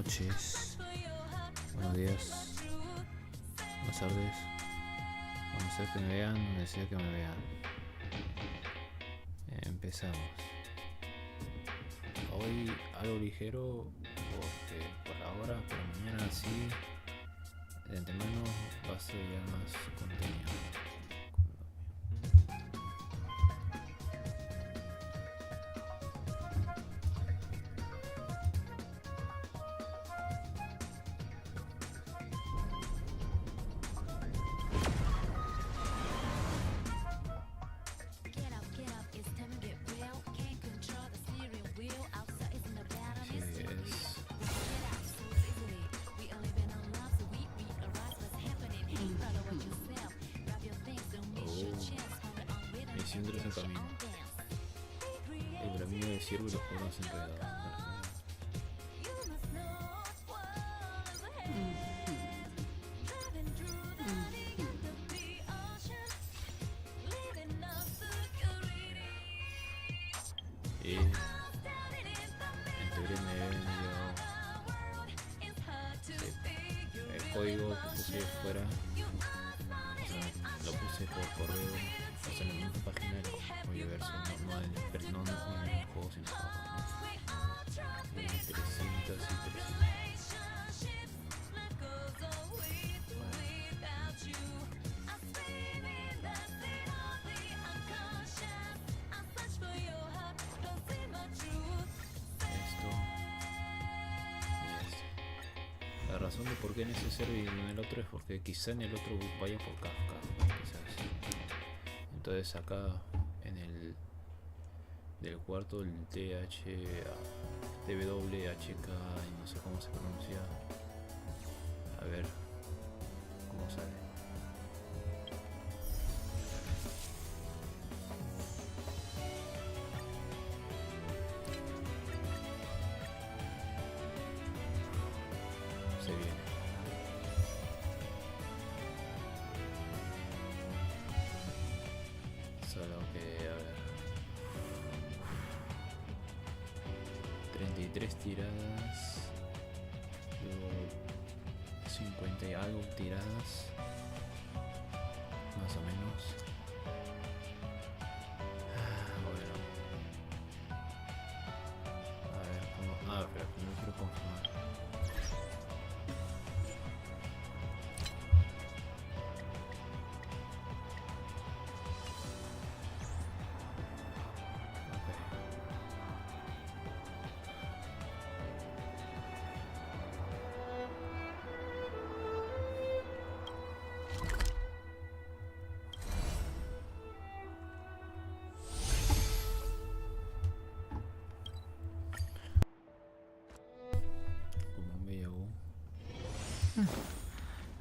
noches, buenos días, buenas tardes, donde sea que me vean, donde sea que me vean. Empezamos. Hoy algo ligero, porque por ahora, pero mañana sí, de antemano va a ser ya más contenido. Siempre es el camino. El camino de ciervo y los juegos enredados. Y en teoría me había vendido el código que puse fuera. O sea, lo puse por correo. O sea, en la misma página voy a ver su normal, pero no en el juego, sino en 300 y 300. Esto y esto. La razón de por qué en ese server y en el otro es porque quizá en el otro vaya por Kafka, quizás. Entonces acá en el del cuarto el TWHK y no sé cómo se pronuncia. A ver cómo sale. Se viene. Solo que, a ver, 33 tiradas, luego 50 y algo tiradas, más o menos. Bueno, a ver, ¿cómo? Pero primero quiero confirmar.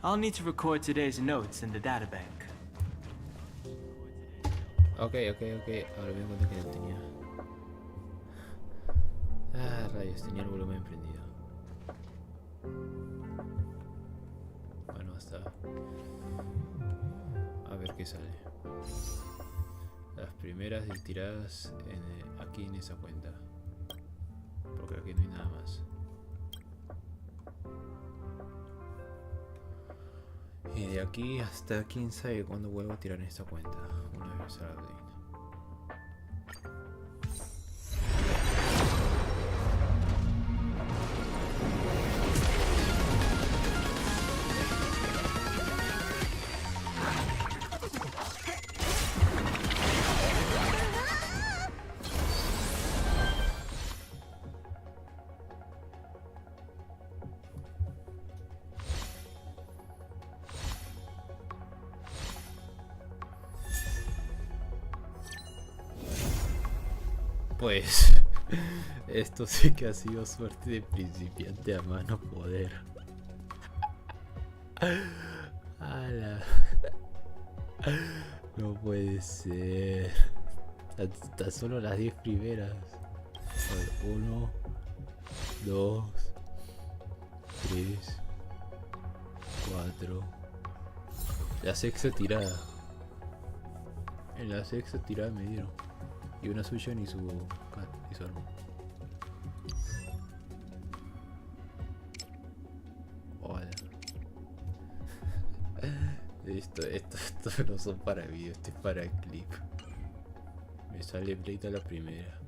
I'll need to record today's notes in the databank. Ok. Ahora me doy cuenta que no tenía. Rayos, tenía el volumen prendido. Bueno, hasta. A ver qué sale. Las primeras tiradas aquí en esa cuenta. Porque aquí no hay nada más. Y de aquí hasta quién sabe cuándo vuelvo a tirar en esta cuenta. Una vez al update. Pues esto sí que ha sido suerte de principiante a mano poder. No puede ser. Hasta solo las 10 primeras. A ver, 1, 2, 3, 4. La sexta tirada. En la sexta tirada me dieron. Y una suya y su arma. Esto no son para vídeo, esto es para clip. Me sale pleito a la primera.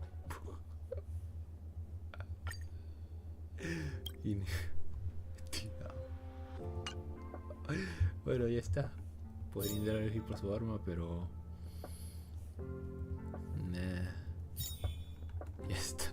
Y... Bueno, ya está. Podría intentar elegir por su arma, pero... Nah. Ya está.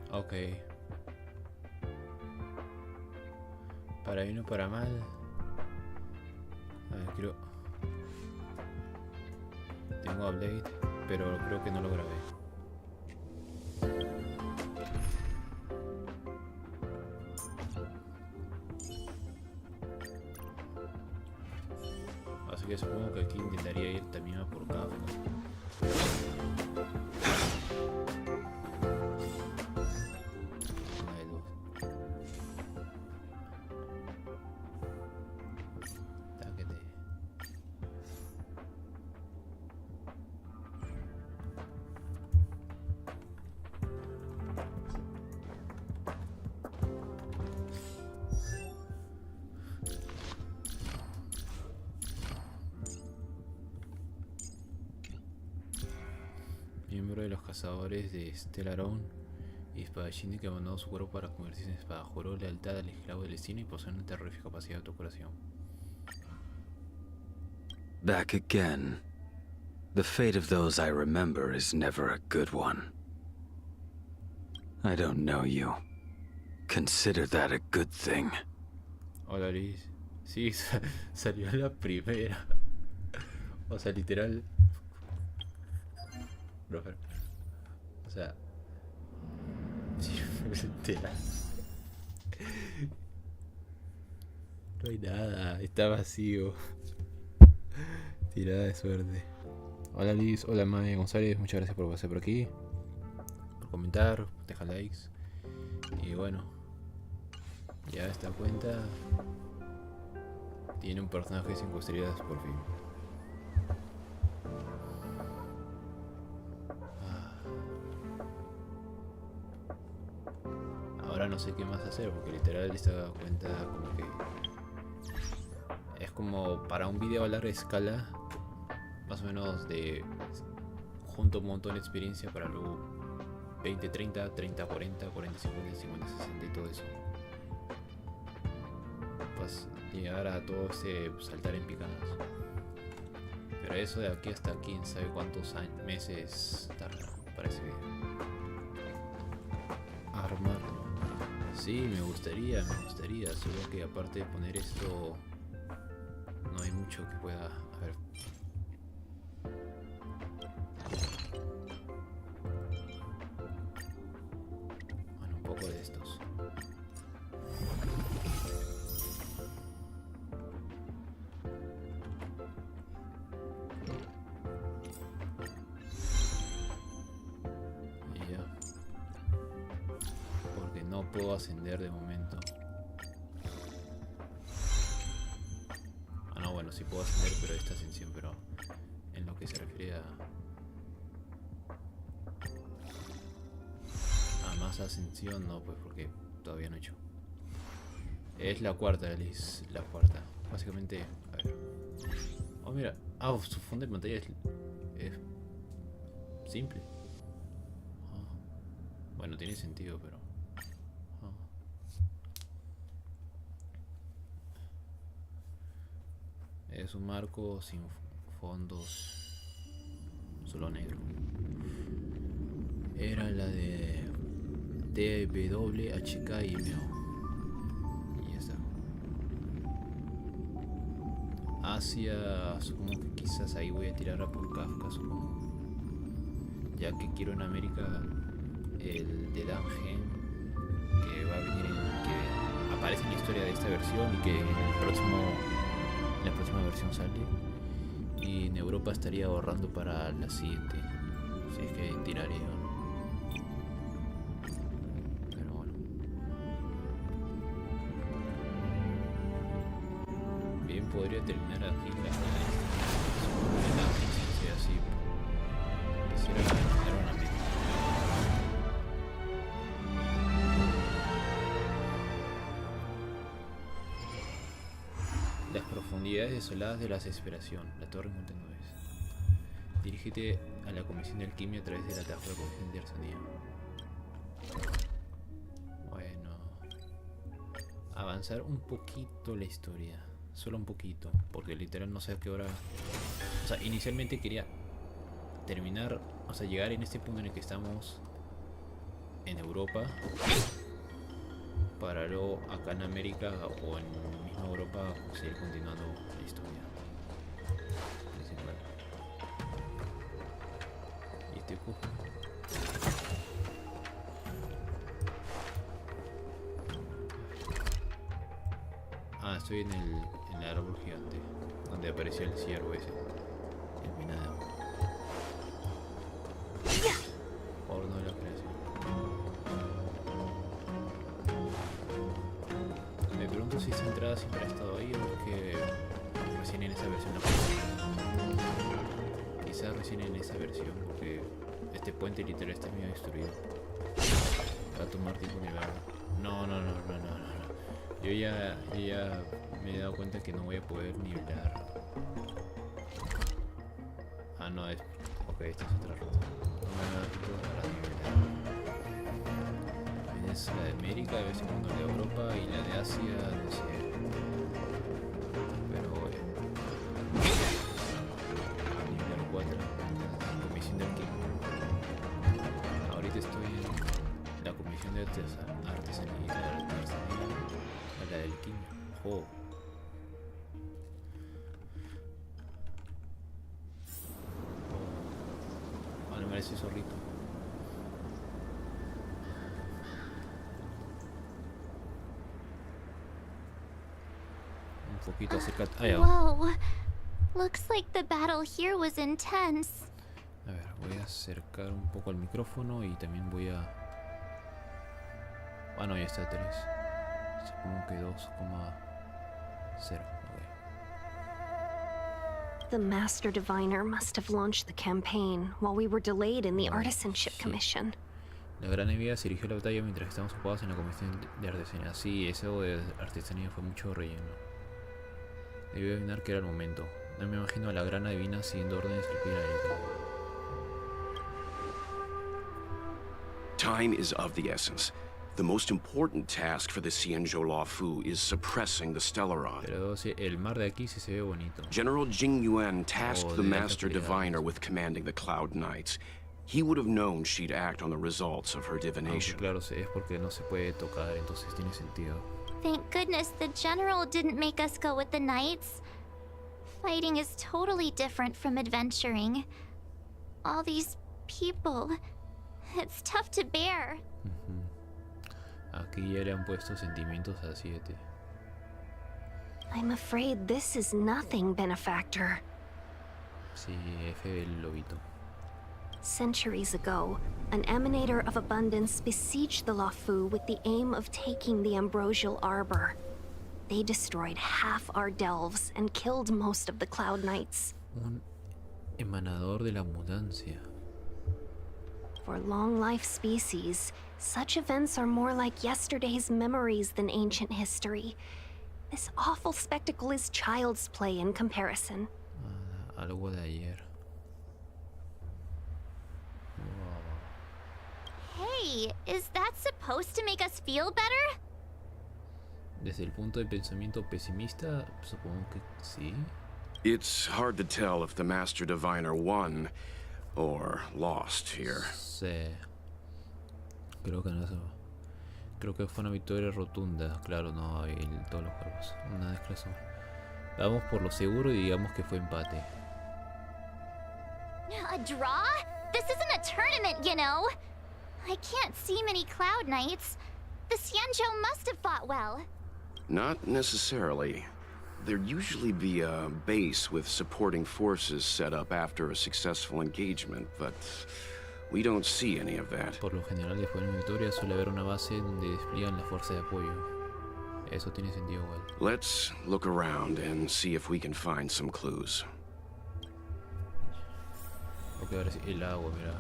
Ok. Para bien o para mal. A ver, creo... Tengo a Blade, pero creo que no lo grabé. Así que supongo que aquí intentaría ir también a por Kafka. Miembro de los cazadores de Tirando y espadachín que abandonó su cuerpo para convertirse en espada. Juró lealtad al esclavo del destino y posee una terrífica capacidad de autocuración. Back again. The fate of those I remember is never a good one. I don't know you. Consider that a good thing. Hola Liz. Sí, salió la primera. O sea, literal. Profe. O sea. Sí, literal. No hay nada, está vacío. Tirada de suerte. Hola Liz, hola Mae González, muchas gracias por pasar por aquí. Por comentar, dejar likes. Y bueno. Ya esta cuenta tiene un personaje 5 estrellas por fin. Ahora no sé qué más hacer porque literal esta cuenta como que es como para un video a larga escala, más o menos de junto un montón de experiencia para luego 20, 30, 30, 40, 40, 50, 50, 60 y todo eso. Pues llegar a todo ese saltar en picadas. Pero eso de aquí hasta quién sabe cuántos meses tarda para ese video. Armar. Sí, me gustaría, solo que aparte de poner esto no hay mucho que pueda... A ver. Bueno, un poco de estos. Y ya. Porque no puedo ascender de momento. Ah, no, bueno, sí puedo ascender, pero esta ascensión, pero en lo que se refiere a más ascensión, no, pues porque todavía no he hecho. Es la cuarta, Alice, la cuarta. Básicamente, a ver. Oh, mira. Ah, su fondo de pantalla es simple. Oh. Bueno, tiene sentido, pero... Oh. Es un marco sin fondos, solo negro. Era la de TWHKIMO. Y ya está. Asia, supongo que quizás ahí voy a tirar a por Kafka, supongo. Ya que quiero en América el de Damgen, que va a venir que aparece en la historia de esta versión y que en la próxima versión sale. Y en Europa estaría ahorrando para la siguiente. Si es que tiraría o no. Pero bueno. Bien, podría terminar aquí la licencia así. Quisiera tener una meta. Las profundidades desoladas de la desesperación. La torre monta nubes. Dirígete a la comisión de alquimia a través del atajo de la comisión de artesanía. Bueno. Avanzar un poquito la historia. Solo un poquito. Porque literal no sé a qué hora. O sea, inicialmente quería terminar. O sea, llegar en este punto en el que estamos en Europa. Para luego acá en América o en misma Europa seguir continuando la historia principal. Y este cupo. Ah, estoy en el árbol gigante donde apareció el ciervo ese. El minado. Horno de la creación. Me pregunto si esta entrada siempre ha estado ahí o es que recién en esa versión la puse. Quizás recién en esa versión, porque este puente literal está medio destruido. Va a tomar tiempo nivelarlo. No. Yo ya me he dado cuenta que no voy a poder nivelar. Ah, no, es... Ok, esta es otra ruta. No me da tiempo para nivelar. Es la de América, de vez en cuando la de Europa y la de Asia, no sé. Pero nivel 4, comisión de alquimia. Ahorita estoy en la comisión de artesanía, la de alquimia. Oh. Ah, no merece zorrito. Un poquito acerca. Whoa. Looks like the battle here was intense. A ver, voy a acercar un poco el micrófono y también voy a... Ah, no, ya está 3. Supongo que 2,0. The Master Diviner must have launched the campaign while we were delayed in the Artisanship Commission. La gran envidia se dirigió a la batalla mientras estábamos ocupados en la comisión de artesanía. Sí, eso de artesanía fue mucho relleno. Debí adivinar que era el momento. No me imagino a la gran adivina siguiendo órdenes al pie de la letra. Time is of the essence. The most important task for the Xianzhou Luofu is suppressing the Stellaron. Pero sí, el mar de aquí sí se ve bonito. General Jing Yuan tasked the de Master alta calidad. Diviner with commanding the Cloud Knights. He would have known she'd act on the results of her Aunque divination. claro, es porque no se puede tocar, entonces tiene sentido. Thank goodness the general didn't make us go with the knights. Fighting is totally different from adventuring. All these people. It's tough to bear. Aquí ya le han puesto sentimientos a 7. I'm afraid this is nothing, Benefactor. Sí, F del lobito. Centuries ago, an emanator of abundance besieged the Luofu with the aim of taking the ambrosial arbor. They destroyed half our delves and killed most of the Cloud Knights. Un emanador de la abundancia. For long-life species, such events are more like yesterday's memories than ancient history. This awful spectacle is child's play in comparison. Algo de ayer. Wow. Hey, is that supposed to make us feel better? Desde el punto de pensamiento pesimista, supongo que sí. It's hard to tell if the Master Diviner won or lost here. Sí. Creo que no es. Creo que fue una victoria rotunda. Claro, no hay en todos los juegos. Una desclasó. Vamos por lo seguro y digamos que fue empate. A draw? This isn't a tournament, you know. I can't see many Cloud Knights. The Xianzhou must have fought well. Not necessarily. There'd usually be a base with supporting forces set up after a successful engagement, but we don't see any of that. Por lo general, después de una victoria suele haber una base donde despliegan las fuerzas de apoyo. Eso tiene sentido igual. Let's look around and see if we can find some clues. Ok, ahora sí, el agua, mira.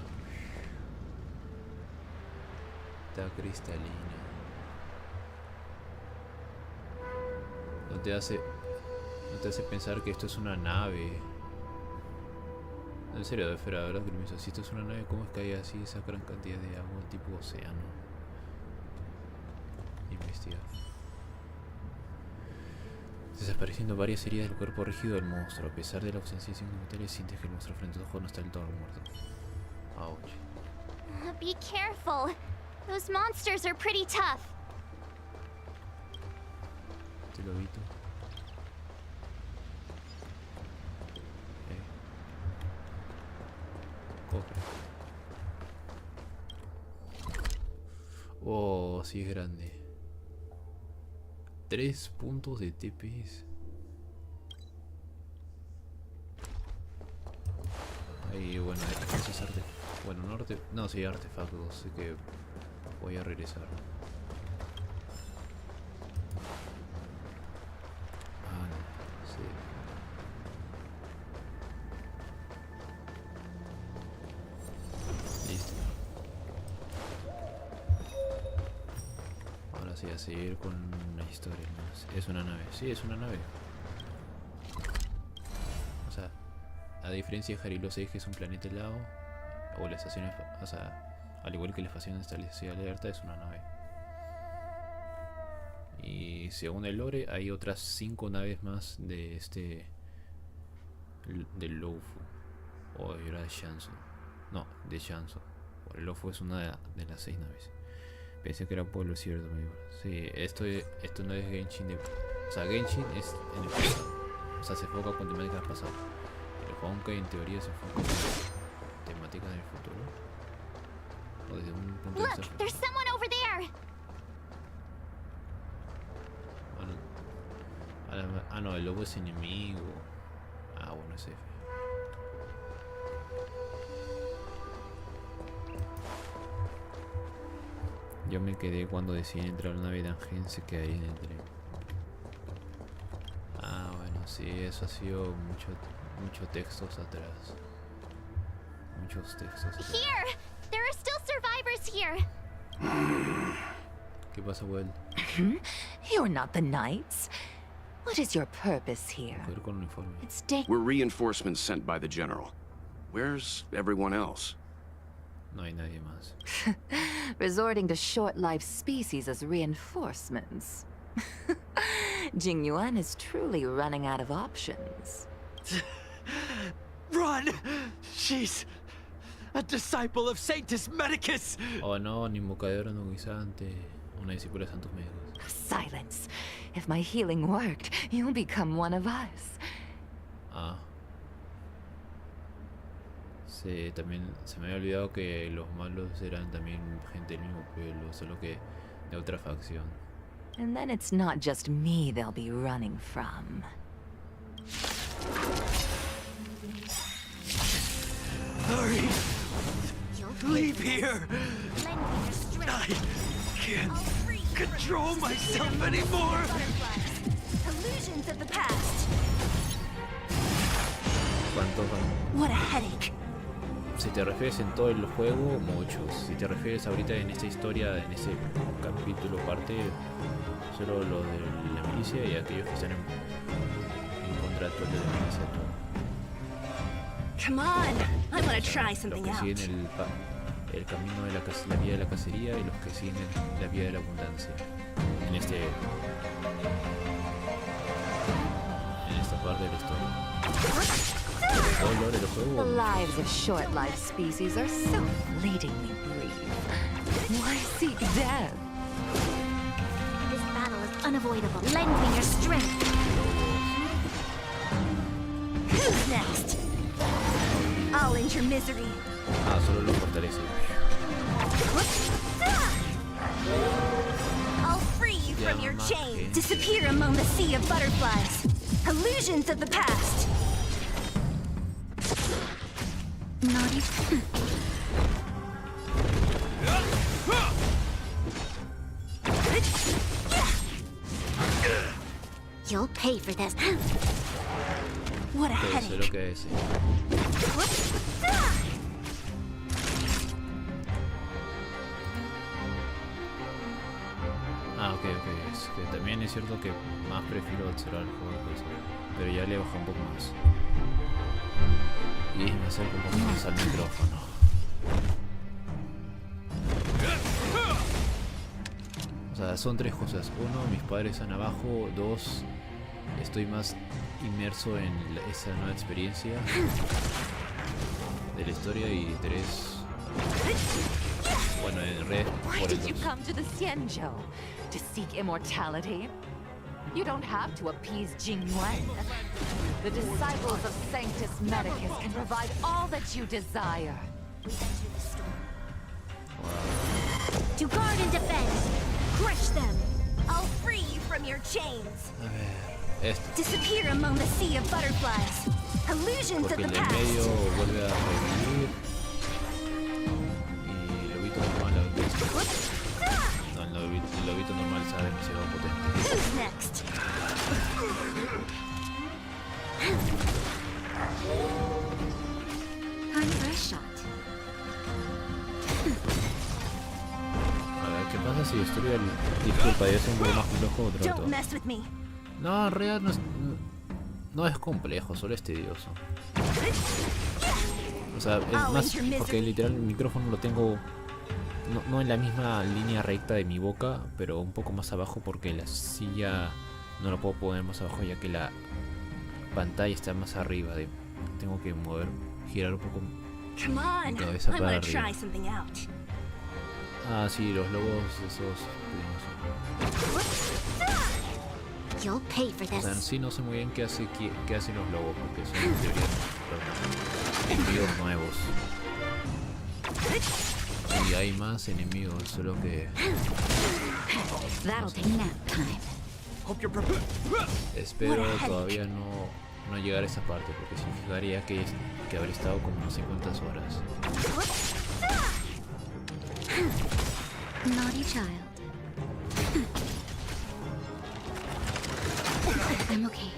Está cristalina. No te hace pensar que esto es una nave. En serio, espera, ¿verdad? Si esto es una nave, ¿cómo es que hay así esa gran cantidad de agua tipo océano? Investigar. Desapareciendo varias heridas del cuerpo rígido del monstruo. A pesar de la ausencia de signos vitales, sientes que el monstruo frente a tu ojo no está del todo muerto. Ouch. Be careful. Those monsters are pretty tough. Este lobito. Cofre. Oh, sí es grande. 3 puntos de TPs. Ahí, bueno, esos artefactos. Bueno, no, sí, artefactos, así que voy a regresar. Ah, no, sí. Listo. Ahora sí, a seguir con la historia. Es una nave, sí, es una nave. O sea, a diferencia de Jarilo 6, que es un planeta helado, o la estación, o sea, al igual que la estación establecida alerta, es una nave. Y según el lore, hay otras 5 naves más de del Lofu. O era de Shanso. No, de Shanso. El Lofu es una de las 6 naves. Pensé que era pueblo cierto, amigo. Sí, esto no es Genshin de... O sea, Genshin es en el pasado. O sea, se enfoca con temáticas pasadas. El Honkai en teoría se enfoca con temáticas del futuro. O desde un punto de Look, vista... there's someone over there. Ah, no, el lobo es enemigo. Ah, bueno, es F. Yo me quedé cuando decidí entrar a la nave tangense que hay en el tren. Ah, bueno, sí, eso ha sido muchos textos atrás. Muchos textos atrás. Here! There are still survivors here. ¿Qué pasa, Will? You're not the Knights. What is your purpose here? Joder con el uniforme. It's day. We're reinforcements sent by the General. Where's everyone else? No hay nadie más. Resorting to short-lived species as reinforcements. Jingyuan is truly running out of options. Run! She's a disciple of Sanctus Medicus! Oh no, ni invocadora no guisante. Una discípula de santos médicos. Silence. If my healing worked, you'll become one of us. Ah. Sí, también se me había olvidado que los malos eran también gente del mismo pueblo, solo que de otra facción. And then it's not just me they'll be running from. Hurry! Leave here! I can't control myself anymore! Illusions of the past. ¿Cuántos van? What a headache. Si te refieres en todo el juego, muchos. Si te refieres ahorita en esta historia, en ese capítulo parte, solo lo de la milicia y aquellos que están en contra de la milicia. Come on, I want to try Los something que out. siguen el camino de la vía de la cacería y los que siguen la vía de la abundancia. En esta parte de la historia. Todo el lore del The juego. lives of short-lived species are so fleetingly brief. Why seek death? This battle is unavoidable. Lend me your strength. Who's next? I'll end your misery. Ah, solo lo fortalece. I'll free you from your Llama chains. gente. Disappear among the sea of butterflies. Illusions of the past. Naughty. You'll pay for this. What a Eso es headache. lo que es. Ah, ok. Es que también es cierto que más prefiero observar el juego que eso, pero ya le bajo un poco más. Y me acerco un poco más al micrófono. O sea, son tres cosas. Uno, mis padres están abajo. Dos, estoy más inmerso en esa nueva experiencia de la historia. Y tres, bueno, en red Why por el did you 2. come to the Xianzhou? To seek immortality? You don't have to appease Jing Yuan. The disciples of Sanctus Medicus can provide all that you desire. To guard and defend. Crush them. I'll free you from your chains. A ver, esto. Disappear among the sea of butterflies. Illusions of Porque the el del medio past. vuelve a revivir. Y lobito normal a veces. No, el lobito normal está demasiado potente. Who's next? Time for a shot. A ver, ¿qué pasa si destruye el... Disculpa, yo soy un poco más complejo otro Don't rato. mess with me. No, en realidad no es complejo, solo es tedioso. O sea, es más porque literal el micrófono lo tengo no en la misma línea recta de mi boca, pero un poco más abajo porque la silla no la puedo poner más abajo ya que la pantalla está más arriba. Tengo que girar un poco. Come on. Mi cabeza I para want to arriba. try something out. Ah, sí, los lobos esos. You'll pay for O sea, en this. sí no sé muy bien qué hacen los lobos porque son en teoría enemigos nuevos. Y hay más enemigos, solo que That'll take nap time. Hope you're prepared. espero todavía no llegar a esa parte porque significaría que habré estado como no sé cuántas horas. Naughty child. I'm okay.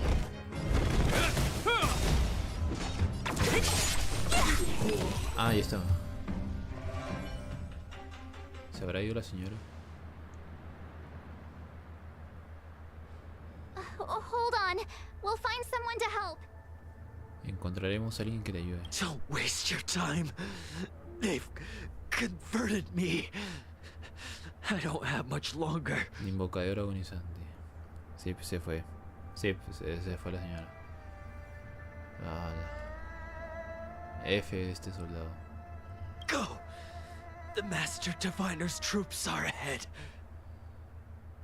Ah, ahí está. ¿Se habrá ido la señora? Hold on. We'll find someone to help. Encontraremos a alguien que te ayude. Don't waste your time. They've converted me. I don't have much longer. Invocador agonizante. Sí, pues se fue. Sí, pues se fue la señora. Ah, F de este soldado. Go. The Master Diviner's troops are ahead.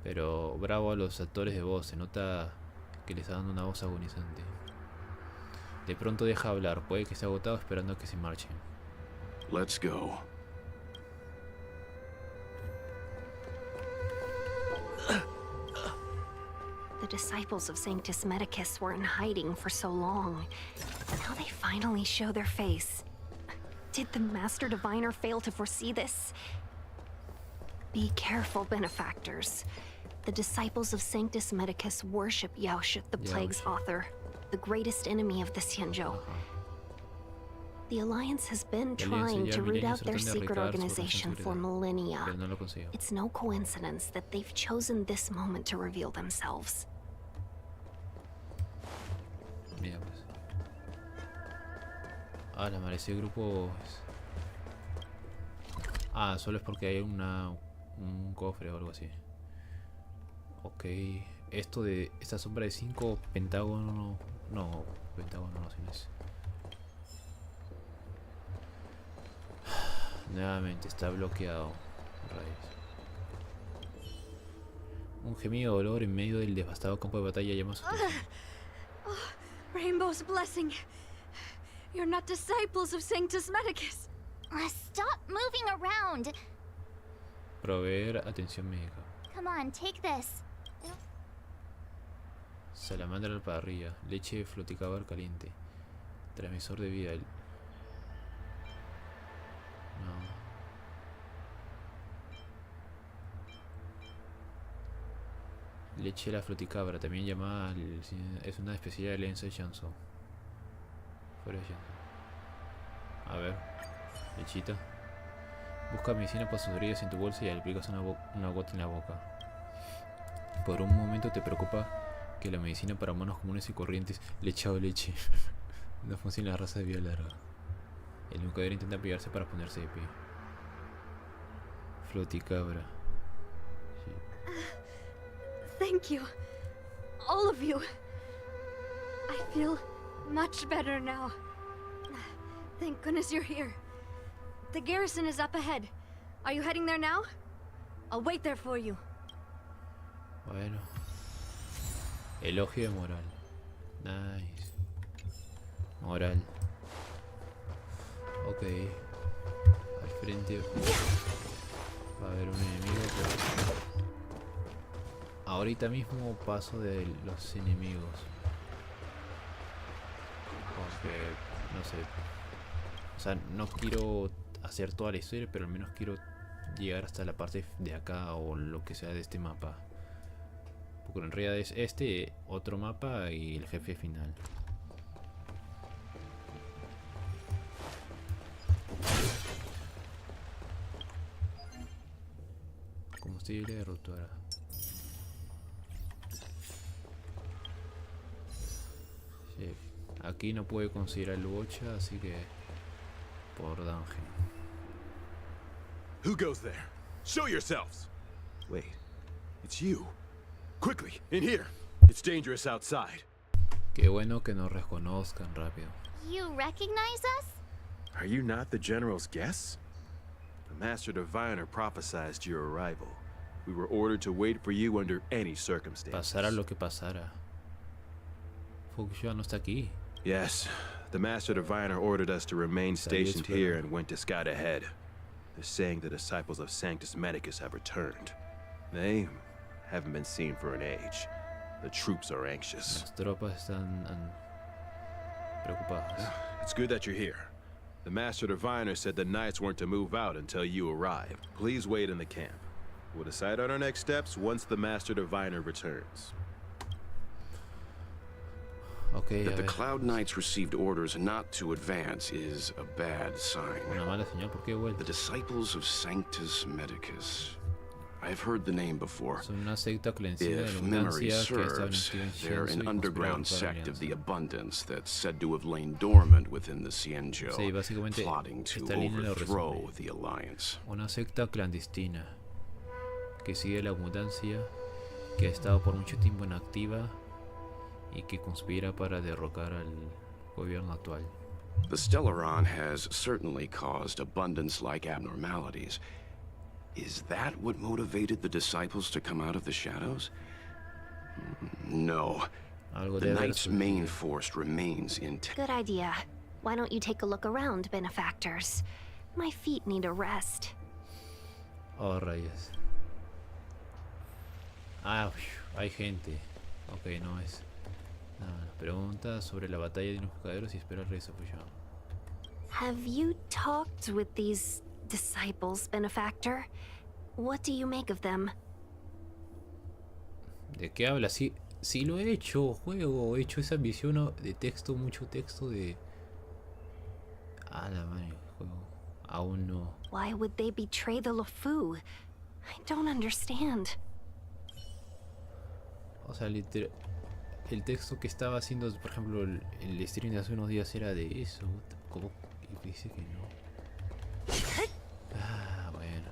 Pero bravo a los actores de voz. Se nota que le está dando una voz agonizante. De pronto deja hablar. Puede que esté agotado esperando a que se marchen. Let's go. The disciples of Sanctus Medicus were in hiding for so long. Now they finally show their face. Did the Master Diviner fail to foresee this? Be careful, benefactors. The disciples of Sanctus Medicus worship Yaoshut, the Plague's author, the greatest enemy of the Xianzhou. The Alliance has been trying to root out their secret organization for millennia. Pero no lo consiguió. It's no coincidence that they've chosen this moment to reveal themselves. Mira pues. Ah, la madre, ese grupo es... Ah, solo es porque hay un cofre o algo así. Ok. Esto de... Esta sombra de 5 pentágono... No, pentágono no, sino es... Nuevamente está bloqueado. Rayos. Un gemido de dolor en medio del devastado campo de batalla llama su atención. Rainbow's blessing. You're not disciples of Sanctus Medicus. Stop moving around. Proveer atención médica. Come on, take this. Salamandra a la parrilla. Leche de floticabra caliente. Transmisor de vida. No. Leche de la floticabra, también llamada es una especialidad de Lenza Chanson. Fuera de Chanson. A ver, lechita. Busca medicina para sus heridas en tu bolsa y le aplicas una gota en la boca. Por un momento te preocupa que la medicina para humanos comunes y corrientes, lechado leche, no funciona en la raza de vida larga. El mucadero intenta pegarse para ponerse de pie. Floticabra. Sí. Thank you. All of you. I feel much better now. Thank goodness you're here. The garrison is up ahead. Are you heading there now? I'll wait there for you. Bueno. Elogio de moral. Nice. Moral. Ok. Al frente va a haber un enemigo. Pero... ahorita mismo paso de los enemigos. Porque, no sé. O sea, no quiero hacer toda la historia, pero al menos quiero llegar hasta la parte de acá o lo que sea de este mapa. Porque en realidad es este, otro mapa y el jefe final. Combustible de ruptura. Sí. Aquí no puede conseguir el bocha, así que por dungeon. Who goes there? Show yourselves! Wait, it's you. Quickly, in here. It's dangerous outside. Qué bueno que nos reconozcan rápido. You recognize us? Are you not the General's guests? The Master Diviner prophesized your arrival. We were ordered to wait for you under any circumstances. Pasara lo que pasara. Fukushima no está aquí. Yes, the Master Diviner ordered us to remain stationed here and went to scout ahead. They're saying the disciples of Sanctus Medicus have returned. They haven't been seen for an age. The troops are anxious. Las tropas están preocupadas. It's good that you're here. The Master Diviner said the Knights weren't to move out until you arrived. Please wait in the camp. We'll decide on our next steps once the Master Diviner returns. Okay, that the Cloud Knights received orders not to advance is a bad sign. Una mala señal, ¿por qué he vuelto? The disciples of Sanctus Medicus. I've heard the name before. Son una secta clandestina de If memory abundancia que está serves, metida en they're Shenzo an y underground conspiraron para la sect of the alianza. Abundance that's said to have lain dormant within the Cienjo, Sí, básicamente plotting to esta línea lo overthrow resume. the Alliance. Una secta clandestina que sigue la abundancia, que ha estado por mucho tiempo inactiva y que conspira para derrocar al gobierno actual. The Stellaron has certainly caused abundance-like abnormalities. Is that what motivated the disciples to come out of the shadows? No. Algo The debe haber Knight's main surgido. force remains intact. Good idea. Why don't you take a look around, benefactors? My feet need a rest. Oh, rayos. Ah, hay gente. Ok, no es. Nada, pregunta sobre la batalla de los jugadores y espera el regreso de Fukushima. Have you talked with these disciples, benefactor? What do you make of them? ¿De qué habla? Sí, sí lo he hecho, juego. He hecho esa misión de texto, mucho texto de... Ah, la madre, juego. Aún no. Why would they betray the Luofu? I don't understand. O sea, literal... El texto que estaba haciendo, por ejemplo, el stream de hace unos días era de eso. ¿Cómo? Y dice que no. Ah, bueno.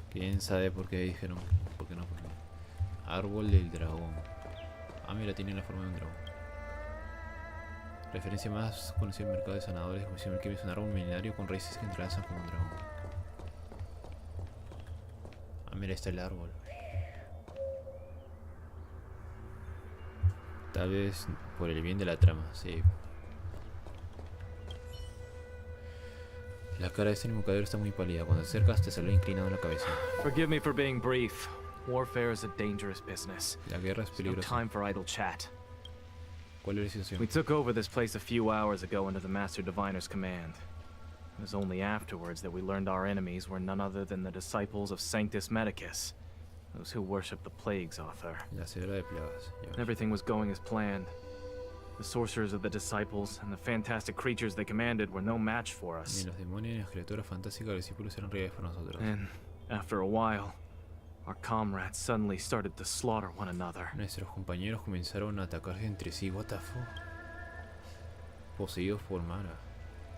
¿Quién sabe por qué dijeron? ¿Por qué no? ¿Por qué? Árbol del dragón. Ah, mira, tiene la forma de un dragón. Referencia más conocida en el mercado de sanadores. Que es un árbol milenario con raíces que entrelazan como un dragón. Ah, mira, está el árbol. Tal vez por el bien de la trama, sí. La cara de este invocador está muy pálida. Cuando te acercas te sale inclinado la cabeza. Forgive me for being brief. Warfare is a dangerous business. La guerra es No peligrosa. time for idle chat. ¿Cuál es la situación? We took over this place a few hours ago under the Master Diviner's command. It was only afterwards that we learned our enemies were none other than the disciples of Sanctus Medicus, those who worship the Plague's author. La cebra de plagas. Ya ves. Everything was going as planned. The sorcerers of the disciples and the fantastic creatures they commanded were no match for Ni us. los demonios ni las criaturas fantásticas de los discípulos eran reales para nosotros. And after a while, our comrades suddenly started to slaughter one another. Nuestros compañeros comenzaron a atacarse entre sí. What the fuck? Poseídos por Mara.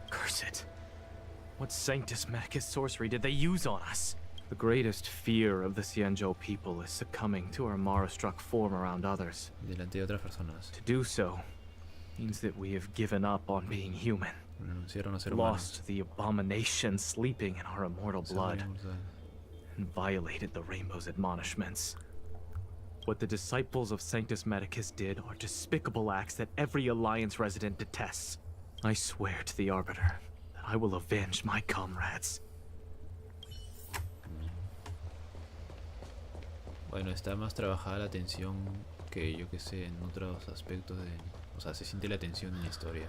Curse it. What Sanctus Medicus sorcery did they use on us? The greatest fear of the Xianzhou people is succumbing to our Mara-struck form around others. Delante de otras personas. To do so means that we have given up on being human, Renunciaron a ser humanos. lost the abomination sleeping in our immortal blood, Sangre mortal. and violated the Rainbow's admonishments. What the disciples of Sanctus Medicus did are despicable acts that every Alliance resident detests. I swear to the Arbiter that I will avenge my comrades. Bueno, está más trabajada la tensión que yo que sé en otros aspectos de... O sea, se siente la tensión en la historia.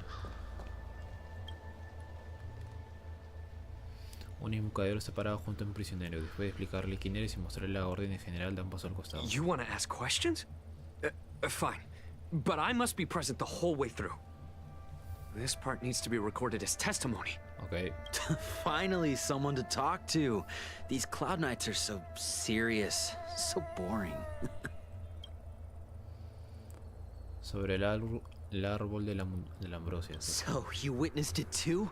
Un embocadero está parado junto a un prisionero. Después de explicarle quién eres y mostrarle la orden en general, dan paso al costado. You want to ask questions? Fine. But I must be present the whole way through. This part needs to be recorded as testimony. Ok. Finally, someone to talk to. These Cloud Knights are so serious, so boring. Sobre el árbol de la ambrosia. ¿Sí? So, you witnessed it too?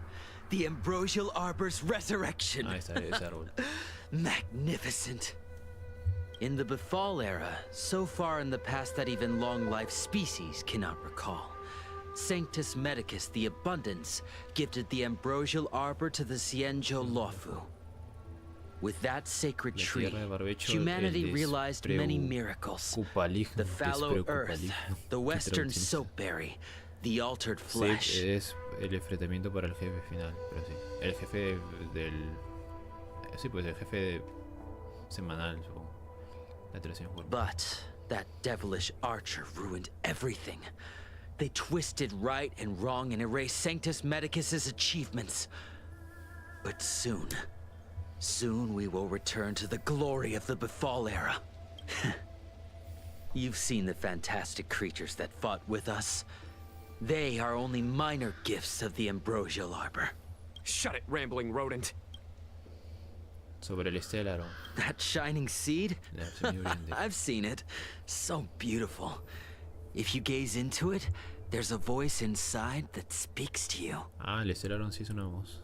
The Ambrosial Arbor's resurrection. Ahí está ese árbol. Magnificent. In the Befall era, so far in the past that even long-life species cannot recall, Sanctus Medicus the Abundance gifted the Ambrosial Arbor to the Xianzhou Luofu. With that sacred La tree, tierra de barbecho, humanity el realized many miracles. despreocupaligmo, The fallow earth, despreocupaligmo. the ¿Qué western traducción? soapberry, the altered Sí, flesh. es el enfrentamiento para el jefe final, pero sí. El jefe del... Sí, pues el jefe semanal, supongo. La traducción fue. But that devilish archer ruined everything. They twisted right and wrong and erased Sanctus Medicus's achievements. But soon we will return to the glory of the Befall era. You've seen the fantastic creatures that fought with us. They are only minor gifts of the Ambrosial Arbor. Shut it, rambling rodent. Sobre el estelaro. That shining seed? La versión brillante. I've seen it. So beautiful. If you gaze into it, there's a voice inside that speaks to you. Ah, el estelaron sí es una voz.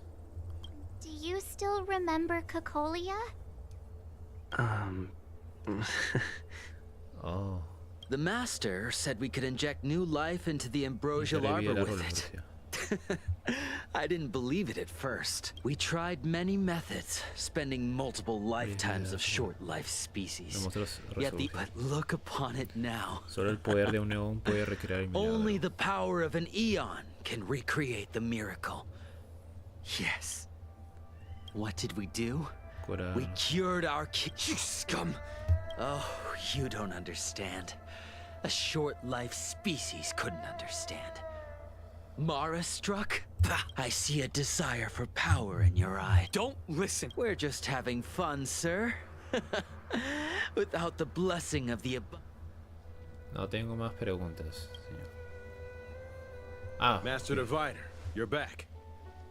Do you still remember Cocolia? Oh. The Master said we could inject new life into the Ambrosial Revivir el Arbor árbol with de it. ambrosia. I didn't believe it at first. We tried many methods, spending multiple lifetimes of short-life species. Yet but look upon it now. Solo el poder de un neón puede recrear el milagro. Only the power of an eon can recreate the miracle. Yes. What did we do? Curar. We cured our you scum! Oh, you don't understand. A short-life species couldn't understand. Mara struck? Bah, I see a desire for power in your eye. Don't listen. We're just having fun, sir. Without the blessing of the No tengo más preguntas, señor. Ah, Master Diviner, you're back.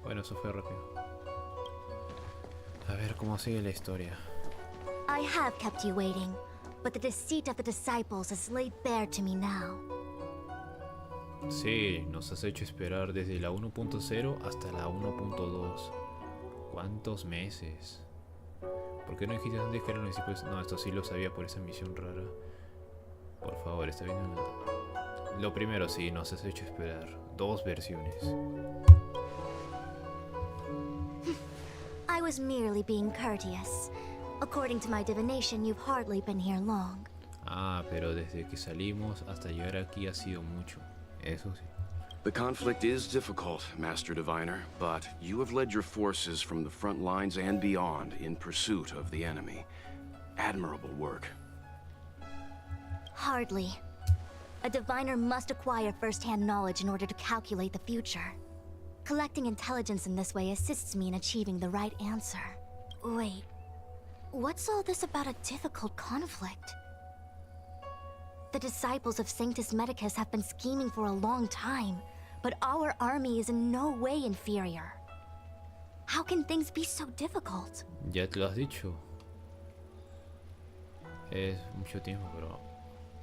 bueno, eso fue rápido. A ver cómo sigue la historia. I have kept you waiting, but the deceit of the disciples is laid bare to me now. Sí, nos has hecho esperar desde la 1.0 hasta la 1.2. ¿Cuántos meses? ¿Por qué no dijiste antes que eran los discípulos? No, esto sí lo sabía por esa misión rara. Por favor, está bien. Lo primero, sí, nos has hecho esperar. 2 versiones. I was merely being courteous. According to my divination, you've hardly been here long. Ah, pero desde que salimos hasta llegar aquí ha sido mucho. Eso sí. The conflict is difficult, Master Diviner, but you have led your forces from the front lines and beyond in pursuit of the enemy. Admirable work. Hardly. A diviner must acquire first-hand knowledge in order to calculate the future. Collecting intelligence in this way assists me in achieving the right answer. Wait, what's all this about a difficult conflict? The disciples of Sanctus Medicus have been scheming for a long time, but our army is in no way inferior. How can things be so difficult? Ya te lo has dicho. Es mucho tiempo, pero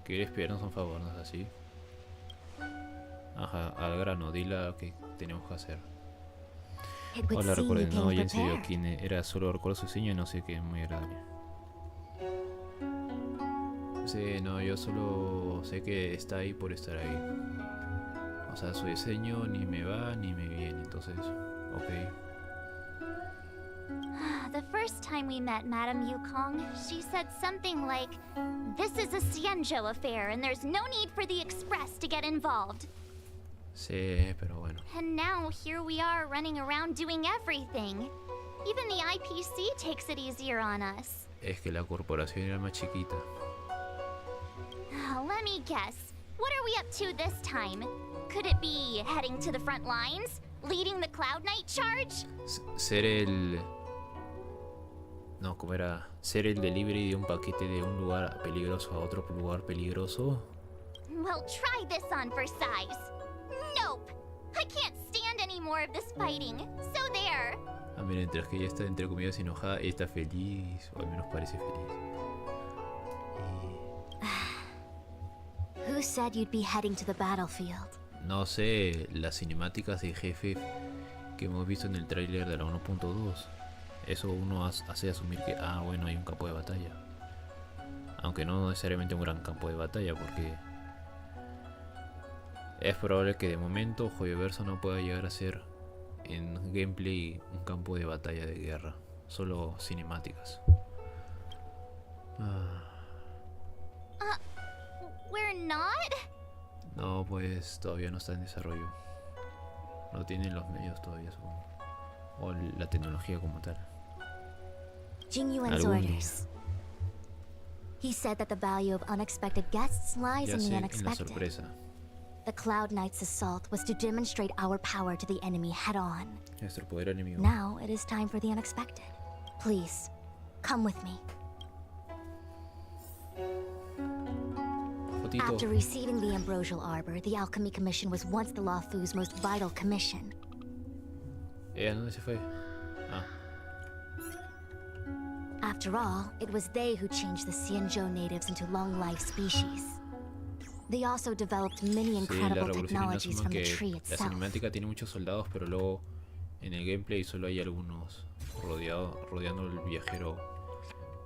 ¿quieres pedirnos un favor? ¿No es así? Ajá, al grano, dile lo que tenemos que hacer. Hola, recuerden, no, y en serio, quien era solo recuerdo su diseño y no sé qué, es muy agradable. Sí, no, yo solo sé que está ahí por estar ahí. O sea, su diseño ni me va ni me viene, entonces, ok. The first time we met Madame Yukong, she said something like, "This is a Xianzhou affair and there's no need for the Express to get involved." Sí, pero bueno. And now here we are running around doing everything. Even the IPC takes it easier on us. Es que la corporación era más chiquita. Let me guess. What are we up to this time? Could it be heading to the front lines? Leading the Cloud Knight charge? Ser el... No, ¿cómo era? Ser el delivery de un paquete de un lugar peligroso a otro lugar peligroso. Well, try this on for size. Nope. I can't stand any more of this fighting. So there. Ah, miren, mientras que ella está entre comillas enojada, ella está feliz, o al menos parece feliz. Who said you'd be heading to the battlefield? No sé, las cinemáticas de jefe que hemos visto en el tráiler de la 1.2. Eso uno hace asumir que, bueno, hay un campo de batalla. Aunque no necesariamente un gran campo de batalla, porque es probable que de momento Joyoverso no pueda llegar a ser en gameplay un campo de batalla de guerra. Solo cinemáticas. We're not? No, pues todavía no está en desarrollo. No tienen los medios todavía, supongo. O la tecnología como tal. Jingyuan's orders. He said that the value of unexpected guests lies in the unexpected. En la sorpresa. The Cloud Knight's assault was to demonstrate our power to the enemy head-on. Nuestro poder enemigo. Now it is time for the unexpected. Please, come with me. Fotito. After receiving the Ambrosial Arbor, the Alchemy Commission was once the Luofu's most vital commission. ¿Dónde se fue? After all, it was they who changed the Xianzhou natives into long-life species. They also developed many incredible technologies from the tree la itself. cinemática tiene muchos soldados, pero luego en el gameplay solo hay algunos rodeando el viajero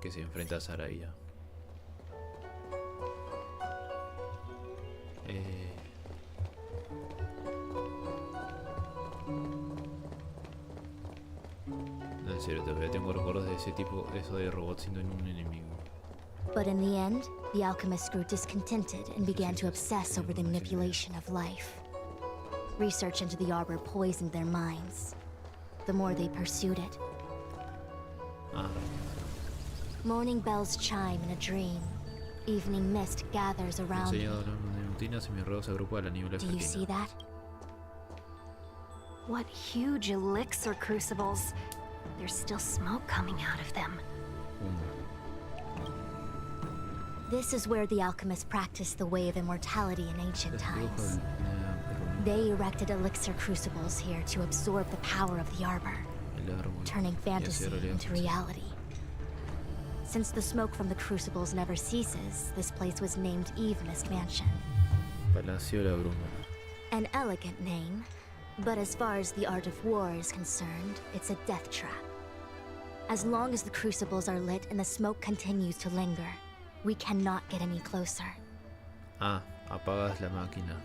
que se enfrenta a Saraya. No, en serio, todavía tengo recuerdos de ese tipo, eso de robots siendo un enemigo. But in the end, the alchemists grew discontented and began to obsess over the manipulation of life. Research into the arbor poisoned their minds. The more they pursued it. Morning bells chime in a dream. Evening mist gathers around me. Do you see that? What huge elixir crucibles. There's still smoke coming out of them. This is where the alchemists practiced the way of immortality in ancient times. They erected elixir crucibles here to absorb the power of the arbor, turning fantasy into reality. Since the smoke from the crucibles never ceases, this place was named Eve Mist Mansion. Palacio de la Bruma. An elegant name, but as far as the art of war is concerned, it's a death trap. As long as the crucibles are lit and the smoke continues to linger, we cannot get any closer. Apagas la máquina.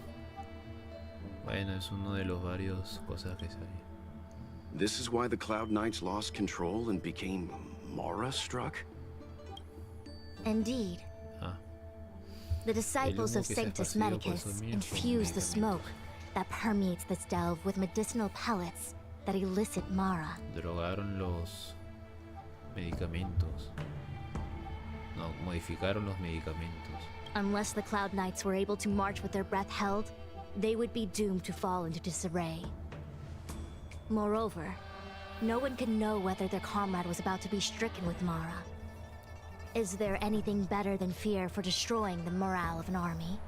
Bueno, es uno de los varios cosas que sabía. This is why the Cloud Knights lost control and became Mara-struck? Indeed. The disciples of Sanctus Medicus infuse the smoke that permeates this delve with medicinal pellets that elicit Mara. Drogaron los medicamentos. No, modificaron los medicamentos. Unless the Cloud Knights were able to march with their breath held, they would be doomed to fall into disarray. Moreover, no one can know whether their comrade was about to be stricken with Mara. Is there anything better than fear for destroying the morale of an army?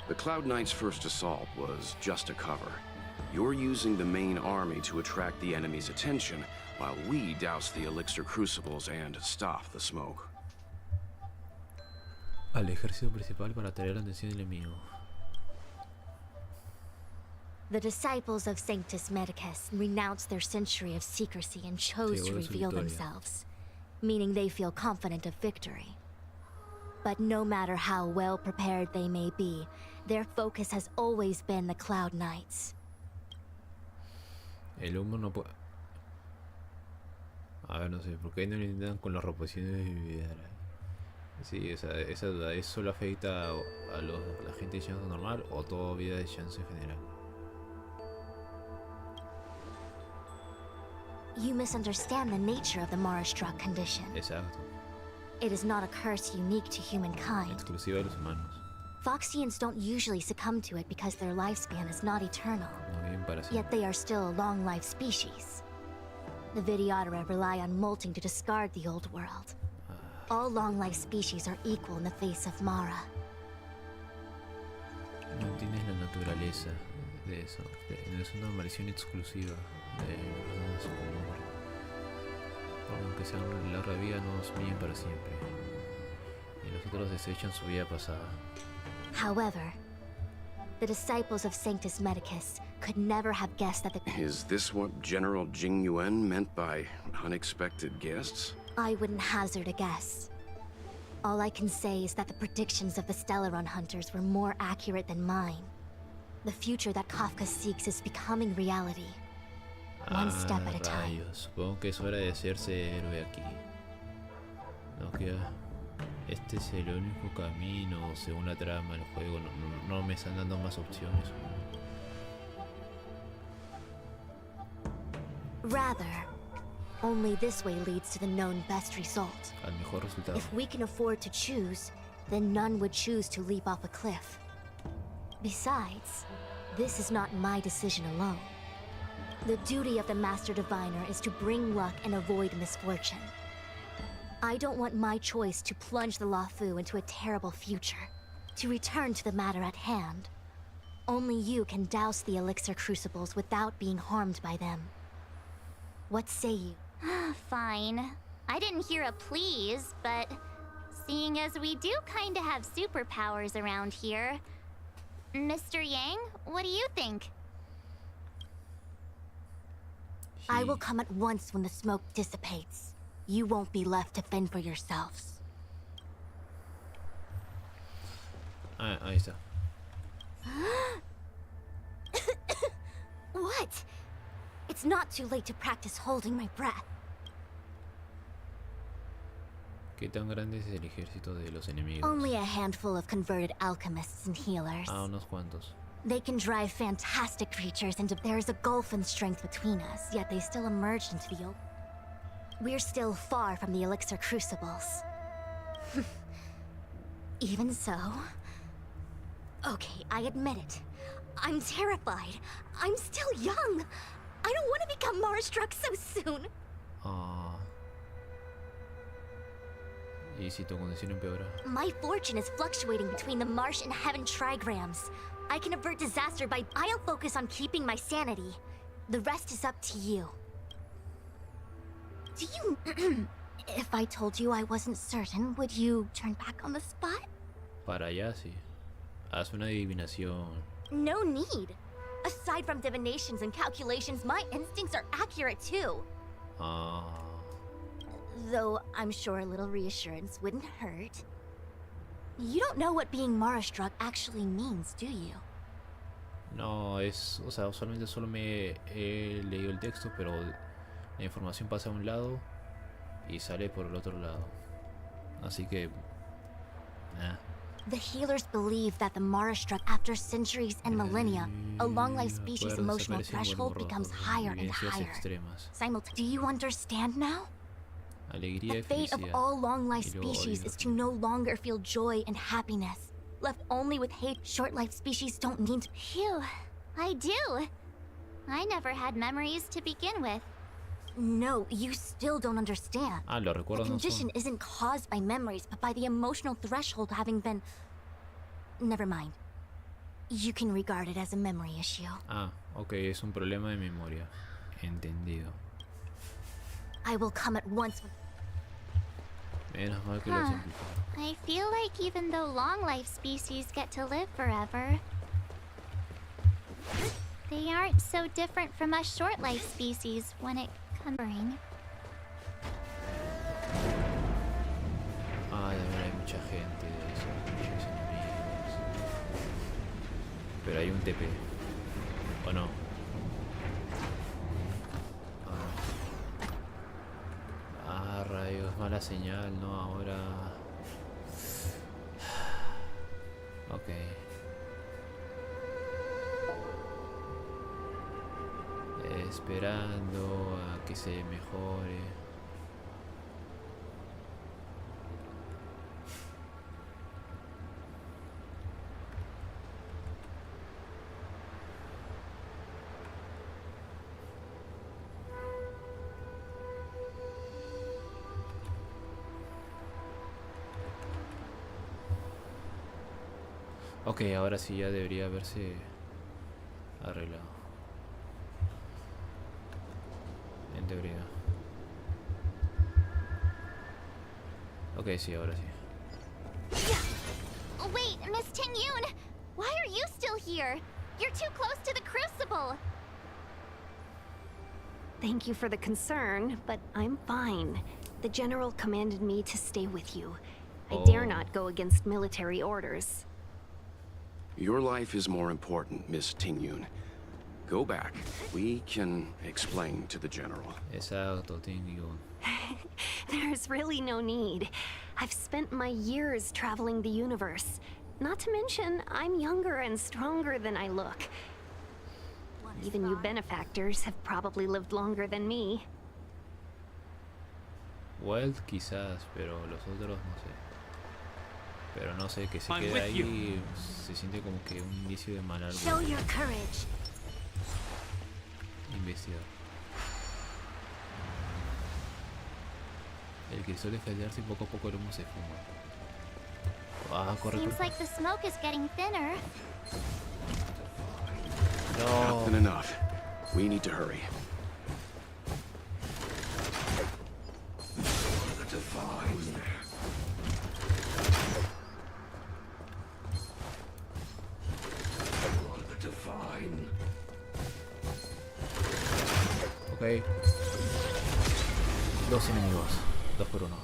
The Cloud Knight's first assault was just a cover. You're using the main army to attract the enemy's attention, while we douse the elixir crucibles and stop the smoke. Al ejército principal para atraer la atención del enemigo. The disciples of Sanctus Medicus renounced their century of secrecy and chose to reveal themselves, meaning they feel confident of victory. But no matter how well prepared they may be, their focus has always been the Cloud Knights. El humo no puede... A ver, no sé, ¿por qué no lo intentan con las reposiciones de Vidara? Sí, esa duda, ¿eso solo afecta a la gente de chance normal o toda vida de chance en general? You misunderstand the nature of the Mara-struck condition. Exacto. It is not a curse unique to humankind. Exclusiva de los humanos. Foxians don't usually succumb to it because their lifespan is not eternal. No viven para siempre. Yet they are still a long-life species. The Vidyadhara rely on molting to discard the old world. All long-life species are equal in the face of Mara. No entiendes la naturaleza de eso. No es una maldición exclusiva de personas como Mara. Aunque sean larga vida, no viven para siempre. Y los otros desechan su vida pasada. However, the disciples of Sanctus Medicus could never have guessed that the... Is this what General Jing Yuan meant by unexpected guests? I wouldn't hazard a guess. All I can say is that the predictions of the Stellaron hunters were more accurate than mine. The future that Kafka seeks is becoming reality. One step at a time. Rayos. Supongo que es hora de hacerse héroe aquí. No queda... Este es el único camino según la trama del juego. No me están dando más opciones. Rather, only this way leads to the known best result. Al mejor resultado. If we can afford to choose, then none would choose to leap off a cliff. Besides, this is not my decision alone. The duty of the Master Diviner is to bring luck and avoid misfortune. I don't want my choice to plunge the Luofu into a terrible future. To return to the matter at hand, only you can douse the elixir crucibles without being harmed by them. What say you? Fine. I didn't hear a please, but seeing as we do kinda have superpowers around here, Mr. Yang, what do you think? I will come at once when the smoke dissipates. You won't be left to fend for yourselves. Ahí está. What? It's not too late to practice holding my breath. ¿Qué tan grande es el ejército de los enemigos? Only a handful of converted alchemists and healers. Unos cuantos. They can drive fantastic creatures into... There is a gulf in strength between us, yet they still emerged into the open. We're still far from the elixir crucibles. Even so... Okay, I admit it. I'm terrified. I'm still young. I don't want to become Mara-struck so soon. ¿Y si tu condición empeora? My fortune is fluctuating between the Marsh and Heaven trigrams. I can avert disaster by... I'll focus on keeping my sanity. The rest is up to you. Do you... If I told you I wasn't certain, would you turn back on the spot? Para allá, sí. Haz una adivinación. No need. Aside from divinations and calculations, my instincts are accurate too. Though I'm sure a little reassurance wouldn't hurt. You don't know what being Mara-struck actually means, do you? No, es... O sea, usualmente solo me he leído el texto, pero la información pasa a un lado y sale por el otro lado. Así que... The healers believe that the Mara-struck, after centuries and millennia, a long-life species' emotional threshold becomes higher and higher. Do you understand now? Alegría The y fate of felicidad. all long-life Y luego species odio is to no longer feel joy and happiness. Left only with hate, short-life species don't need to... Phew, I do. I never had memories to begin with. No, you still don't understand. Ah, los The recuerdos no condition son. isn't caused by memories, but by the emotional threshold having been... Never mind. You can regard it as a memory issue. Ah, ok, es un problema de memoria. Entendido. I will come at once with... Menos mal que lo Huh. simplificaron. I feel like even though long-life species get to live forever, they aren't so different from us short-life species when it comes to remembering. Ah, de verdad hay mucha gente de eso, muchos enemigos. Pero hay un TP. ¿O no? Ah, rayos, mala señal, ¿no? Ahora... Ok. Esperando a que se mejore. Ok, ahora sí ya debería haberse arreglado. En teoría. Ok, sí, ahora sí. Oh, wait, Miss Ting-Yoon! Why are you still here? You're too close to the crucible! Thank you for the concern, but I'm fine. The General commanded me to stay with you. I dare not go against military orders. Your life is more important, Miss Ting-Yoon. Go back. We can explain to the General. Exacto, Ting-Yoon. There's really no need. I've spent my years traveling the universe. Not to mention, I'm younger and stronger than I look. Even you benefactors have probably lived longer than me. Walt quizás, pero los otros no sé. Pero no sé, que se I'm quede with ahí se siente como que un indicio de mal Show árbol. your courage. Investigador. El que suele fallarse y poco a poco el humo se fuma. Ah, corre, Seems corre. like the smoke is getting thinner. No. Nothing enough. We need to hurry. Ok. Dos enemigos. 2 por 1.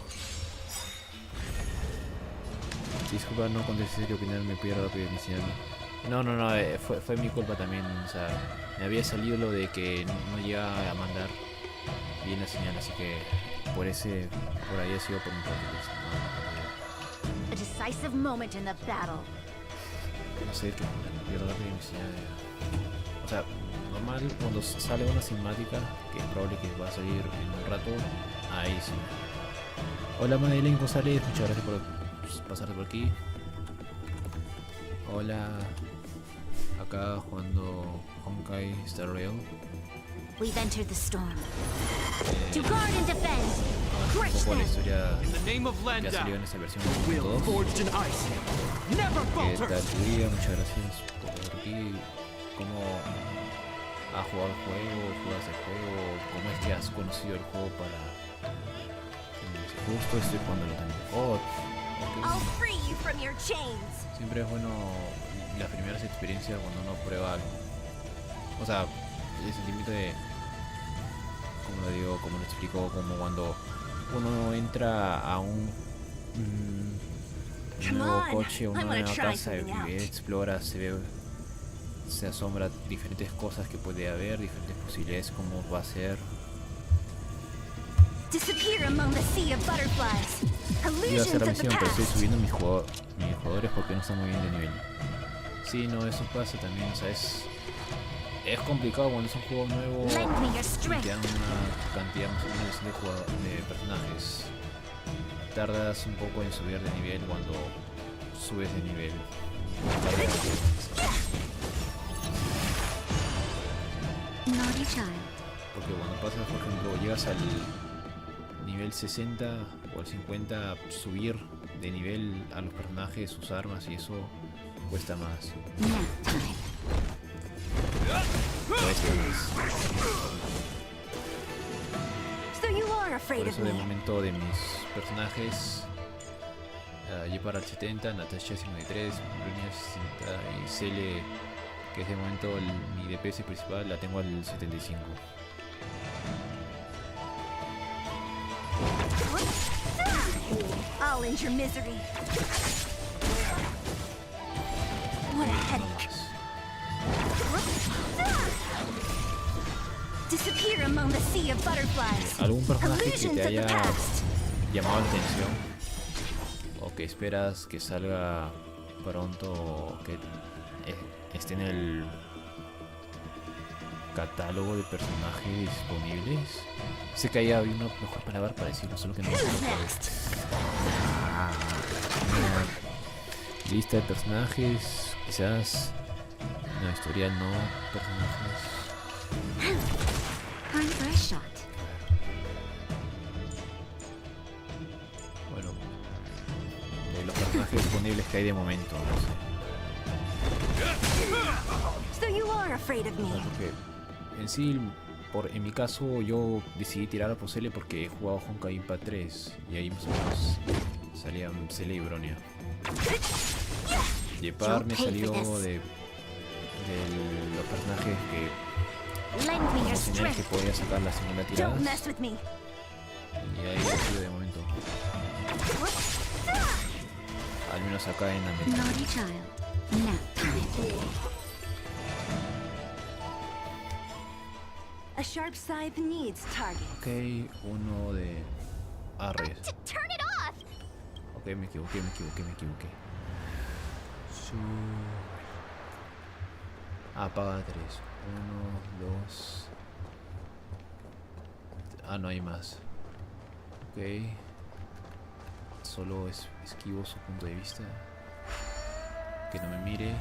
Disculpa, no contesté que opinar, me pido rápido iniciando. No, fue mi culpa también. O sea, me había salido lo de que no llegaba a mandar bien la señal, así que por ahí ha sido por mi parte. A decisive moment in the battle. No sé, que me pierdo rápido iniciando. O sea, normal cuando sale una cinemática, que es probable que va a salir en un rato, ahí sí. Hola Madeleine González, muchas gracias por pasarte por aquí. Hola, acá jugando Honkai Star Rail. We've entered the storm. To guard and defend. Un poco la historia In the name of que ha Lenda, salido en esta versión will 1.2. forged in ice. Never ¿Qué falter. tal tu día? Muchas gracias por estar aquí. ¿Cómo has jugado el juego? ¿Juegas el juego? ¿Cómo es que has conocido el juego para...? Justo estoy jugándolo también. Oh, I'll free you from your chains. siempre es bueno las primeras experiencias cuando uno prueba algo. O sea, el sentimiento de... ¿Cómo lo digo? ¿Cómo lo explico? Como cuando uno entra a un nuevo coche, una nueva casa, explora, se asombra diferentes cosas que puede haber, diferentes posibilidades, cómo va a ser. Disappear among the sea of butterflies. Iba a Illusions hacer la of the misión, pero estoy past. subiendo mis jugadores porque no están muy bien de nivel. Sí, no, eso pasa también, o sea, Es complicado cuando es un juego nuevo y te dan una cantidad más o menos de personajes. Tardas un poco en subir de nivel cuando subes de nivel. Porque cuando pasas, por ejemplo, llegas al nivel 60 o al 50, subir de nivel a los personajes, sus armas y eso cuesta más. Por eso de momento de mis personajes, yo para el 70, Natasha 53, Brunia 60 y Cele, que es de momento mi DPS principal, la tengo al 75. I'll end your misery. What a headache. Disappear among the sea of butterflies. ¿Algún personaje que te haya llamado la atención? ¿O que esperas que salga pronto, que esté en el catálogo de personajes disponibles? Sé que ahí había una mejor palabra para decirlo, solo que no me acuerdo. Una lista de personajes, quizás. No, historial no, personajes. Bueno, de los personajes disponibles que hay de momento, no sé. So you are afraid of me. Porque en sí, en mi caso, yo decidí tirar a Posele porque he jugado Honkai 3 y ahí más o menos salían Cele y Bronia. Yepar me salió de los personajes que podía sacar la segunda tirada. Y ahí ha sido de momento. Al menos acá en América. A sharp scythe needs target. Ok, uno de Arres. Ok, me equivoqué. Apaga 3. 1, 2. Ah, no hay más. Ok. Solo esquivo su punto de vista. Que no me mire.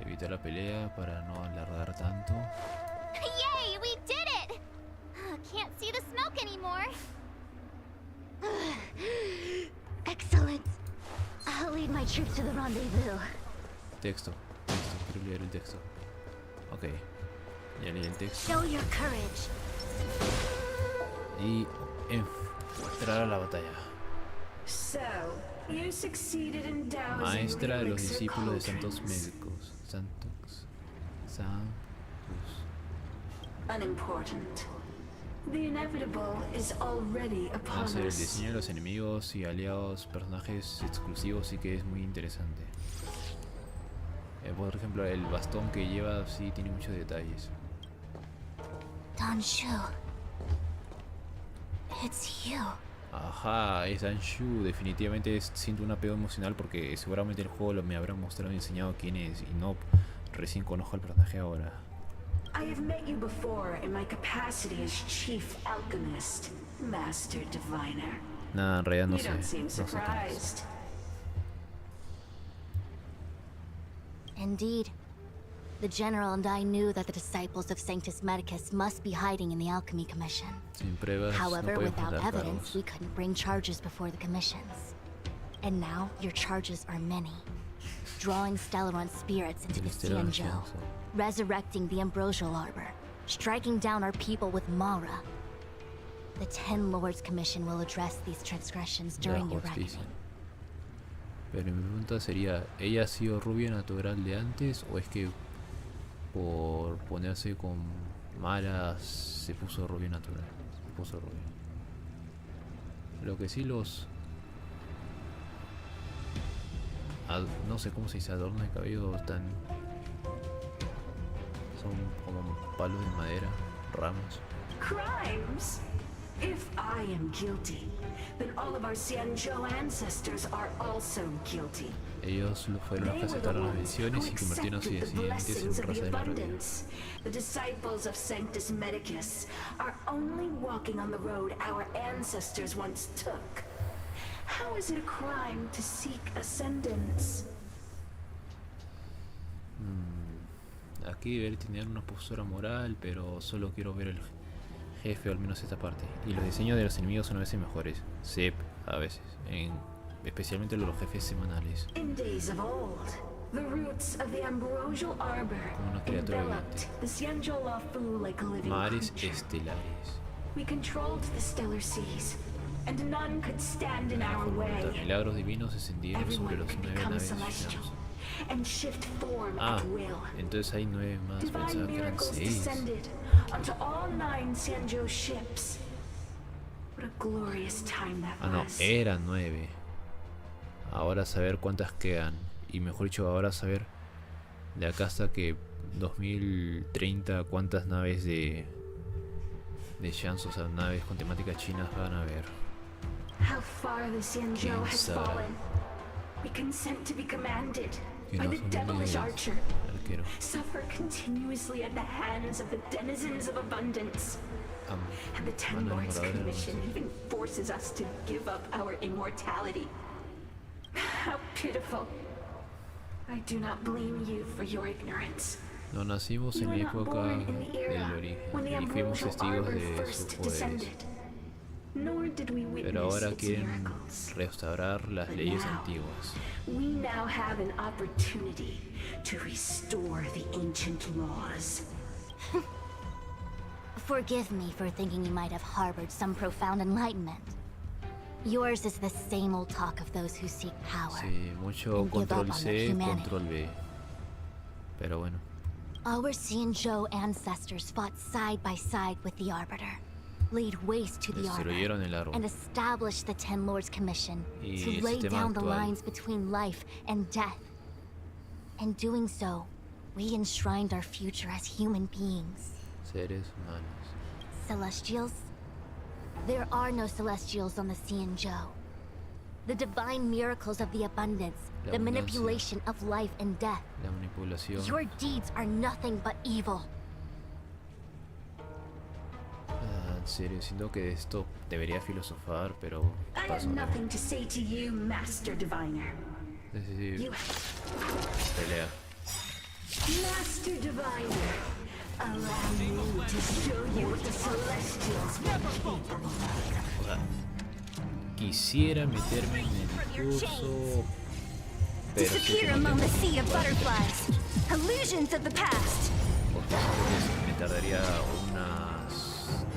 Evita la pelea para no alargar tanto. Yay, we did it! Can't see the smoke anymore. Excellent. I'll lead my troops to the rendezvous. Texto. Quiero leer el texto. Ok. Ya leí el texto. Show your courage. Y entrar a la batalla. Maestra de los discípulos de Santos Médicos. Santos. Unimportant. The inevitable is already upon Hacer el us. diseño de los enemigos y aliados, personajes exclusivos, sí que es muy interesante. Por ejemplo, el bastón que lleva sí tiene muchos detalles. Danshu. It's you. Ajá, es Danshu. Definitivamente siento un apego emocional porque seguramente el juego me habrá mostrado y enseñado quién es. Y no, recién conozco al personaje ahora. I have met you before in my capacity as chief alchemist, master diviner. Nada, en realidad no You sé. don't seem No sé quién es. surprised. Indeed. The General and I knew that the disciples of Sanctus Medicus must be hiding in the Alchemy Commission. Sin pruebas, However, no puedo without enfrentar evidence, cargos. we couldn't bring charges before the commissions. And now, your charges are many. Drawing Stellaron spirits into the Stellaron Xianzhou, spirits, resurrecting the Ambrosial Arbor, striking down our people with Mara. The Ten Lords Commission will address these transgressions during your reckoning. Pero mi pregunta sería, ¿ella ha sido rubia natural de antes o es que por ponerse con malas se puso rubia natural? Se puso rubia. Lo que sí no sé cómo se dice, adornos de cabello están... Son como palos de madera, ramas. Crimes? If I am guilty, then all of our Xianzhou ancestors are also guilty. Ellos fueron los que aceptaron las bendiciones y convirtieron así descendientes en raza de la realidad. The disciples of Sanctus Medicus are only walking on the road our ancestors once took. How is it a crime to seek ascendance? Aquí debería tener una postura moral, pero solo quiero ver el jefe, o al menos esta parte. Y los diseños de los enemigos son a veces mejores. Sí, a veces. Especialmente los jefes semanales. In days of old, the roots of the ambrosial arbor Como una criatura enveloped viviente. the Cianjolafu like a living Mares creature. estelares. We controlled the stellar seas, and none could stand in our Los way. milagros divinos descendieron sobre Everyone los could 9 become naves celestial llamados. and shift form Ah, at will. entonces hay 9 más. Divine Pensaba que eran miracles 6. descended onto all 9 Cianjo ships. What a glorious time that Ah, no, was. eran 9. Ahora saber cuántas quedan. Y mejor dicho, ahora saber de acá hasta que 2030 cuántas naves de Chance, o sea, naves con temáticas chinas van a haber. How far the Cianjo has sabe? fallen. We consent to be commanded Que by no the son devilish miles. archer. Arquero. Suffer continuously at the hands of the denizens of abundance. And the Ten Van a Lords enamorar de Commission nosotros. even forces us to give up our immortality. How pitiful. I do not blame you for your ignorance. No nacimos en You la were not época born in the era del when the origen y fuimos ambrosial testigos arbor de sus first poderes. descended. Nor did we witness Pero ahora its quieren miracles. restaurar las But leyes now, antiguas. we now have an opportunity to restore the ancient laws. Forgive me for thinking you might have harbored some profound enlightenment. Yours is the same old talk of those who seek power. Sí, mucho And give up control on their C, humanity. control B. Pero bueno. Our Xianzhou ancestors fought side by side with the Arbiter, laid waste to the Arbor, Destruyeron el árbol. and established the Ten Lords Commission Y to el lay sistema down the actual. lines between life and death. In doing so, we enshrined our future as human beings. Seres humanos. Celestials? There are no Celestials on the Xianzhou. The divine miracles of the abundance, La the abundancia. manipulation of life and death. La manipulación. Your deeds are nothing but evil. En serio, siento que de esto debería filosofar, pero I paso have de nothing to say to you, Master Diviner. decir You, pelea. Master Diviner, allow me to show you what the Celestials were capable of. O sea, quisiera meterme en el curso, pero sí Disappear que no among the tengo sea of tiempo, butterflies. Illusions of the past. porque siento que me tardaría unas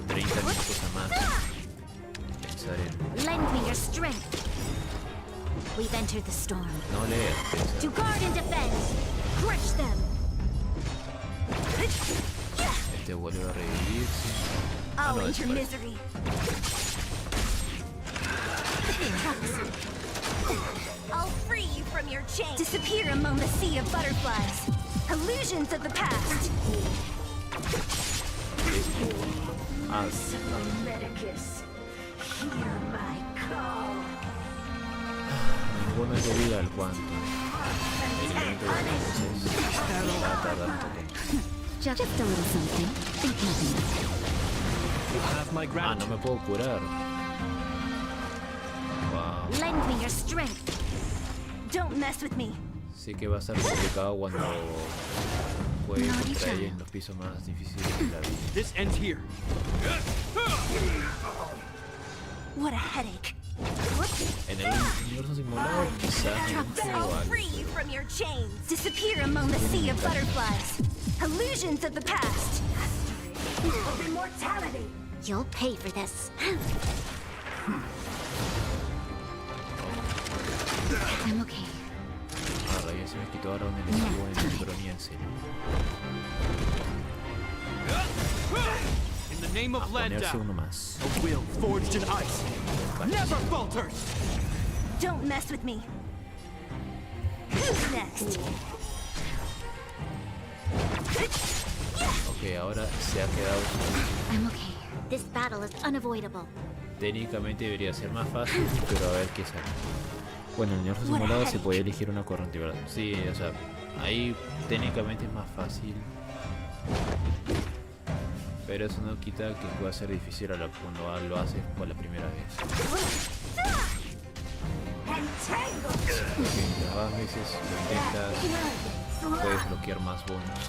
30 minutos a más en pensar en Lend me your strength. We've entered the storm. no leer, To pensar. guard and defend. Crush them. Este vuelve a revivirse. I'll no, end your después. misery. I'll free you from your chains. Disappear among the sea of butterflies. Illusions of the past. Ah, Merciful Medicus, hear my call. ninguno es debido al cuanto. El elemento de entonces va a tardar un poco. Just a little something. Think nothing of it. You have my Ah, gratitude. no me puedo curar. Wow. Lend me your strength. Don't mess with me. Sí que va a ser complicado cuando juegue Naughty contra ella child. en los pisos más difíciles de la vida. This ends here. What a headache. En el universo simulado quizás no mucho I'll o algo. free you from your chains. Disappear among the sea of butterflies. Illusions of the past. Of immortality. You'll pay for this. I'm okay. Ah, rayos, se me quitó ahora un enemigo en el pero ni en serio. In the name A of ponerse Landau, uno más. a will forged in ice never falters. Don't mess with me. Who's next? Ok, ahora se ha quedado. I'm okay. This battle is unavoidable. Técnicamente debería ser más fácil, pero a ver qué sale. Bueno, en el universo simulado se podía elegir una corriente, ¿verdad? Sí, o sea, ahí técnicamente es más fácil. Pero eso no quita que pueda ser difícil cuando lo haces por la primera vez. Porque cada veces lo intentas, puedes bloquear más bonus.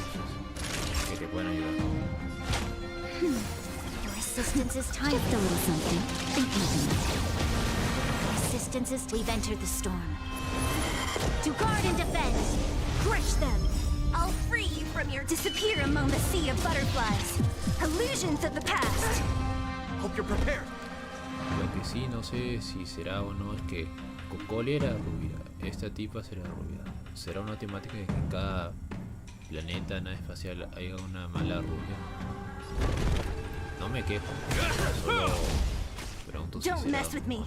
Más que te pueden ayudar. Resistance is time. Just a little something. Resistance is. We've entered the storm. To guard and defend. Crush them. I'll free you from your disappear among the sea of butterflies. Illusions of the past. Hope you're prepared. Lo que sí no sé si será o no es que Cocoli era rubia, esta tipa será rubia. Será una temática de que en cada planeta, nave espacial, haya una mala rubia. No me quejo, solo pregunto si Don't será. mess with me.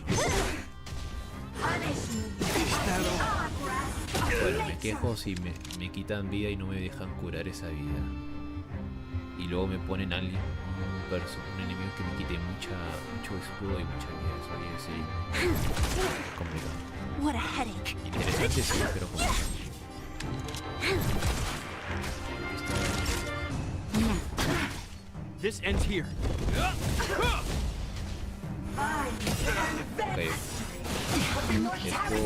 Bueno, me quejo si me quitan vida y no me dejan curar esa vida. Y luego me ponen a alguien, un enemigo que me quite mucho escudo y mucha vida. Eso sí, complicado. What a headache. Interesante sí, pero complicado. This ends here. Okay.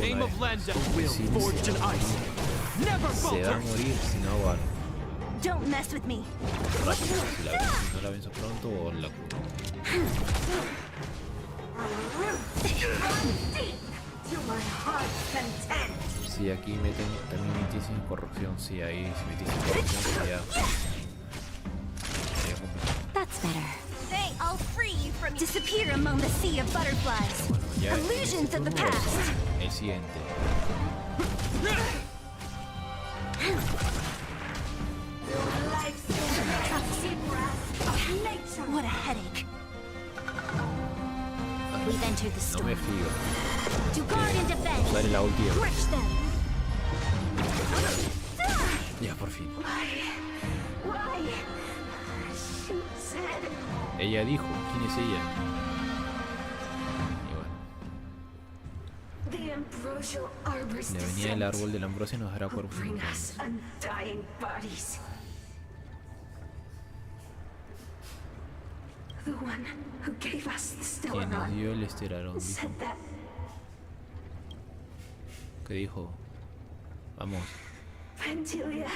Name of Lanza, will forged in ice. Never Se va a falter. morir si no hago algo. Don't mess with me. Rápido, si no la venzo pronto o la curo. Si aquí meten también metís corrupción, si ahí si metís corrupción sería complicado. That's better. Hey, I'll free you from disappear among the sea of butterflies. Bueno, ya Illusions of the turno past. el siguiente. What a headache. We've entered the No storm. me fío. To guard and defend. Usar la ulti. Crush them. Ya por fin. Ella dijo, ¿quién es ella? Y bueno. La venida del árbol de la ambrosia nos dará cuerpos inmortales. Quien nos dio el esterarón dijo. ¿Qué dijo? Vamos. Fantilia.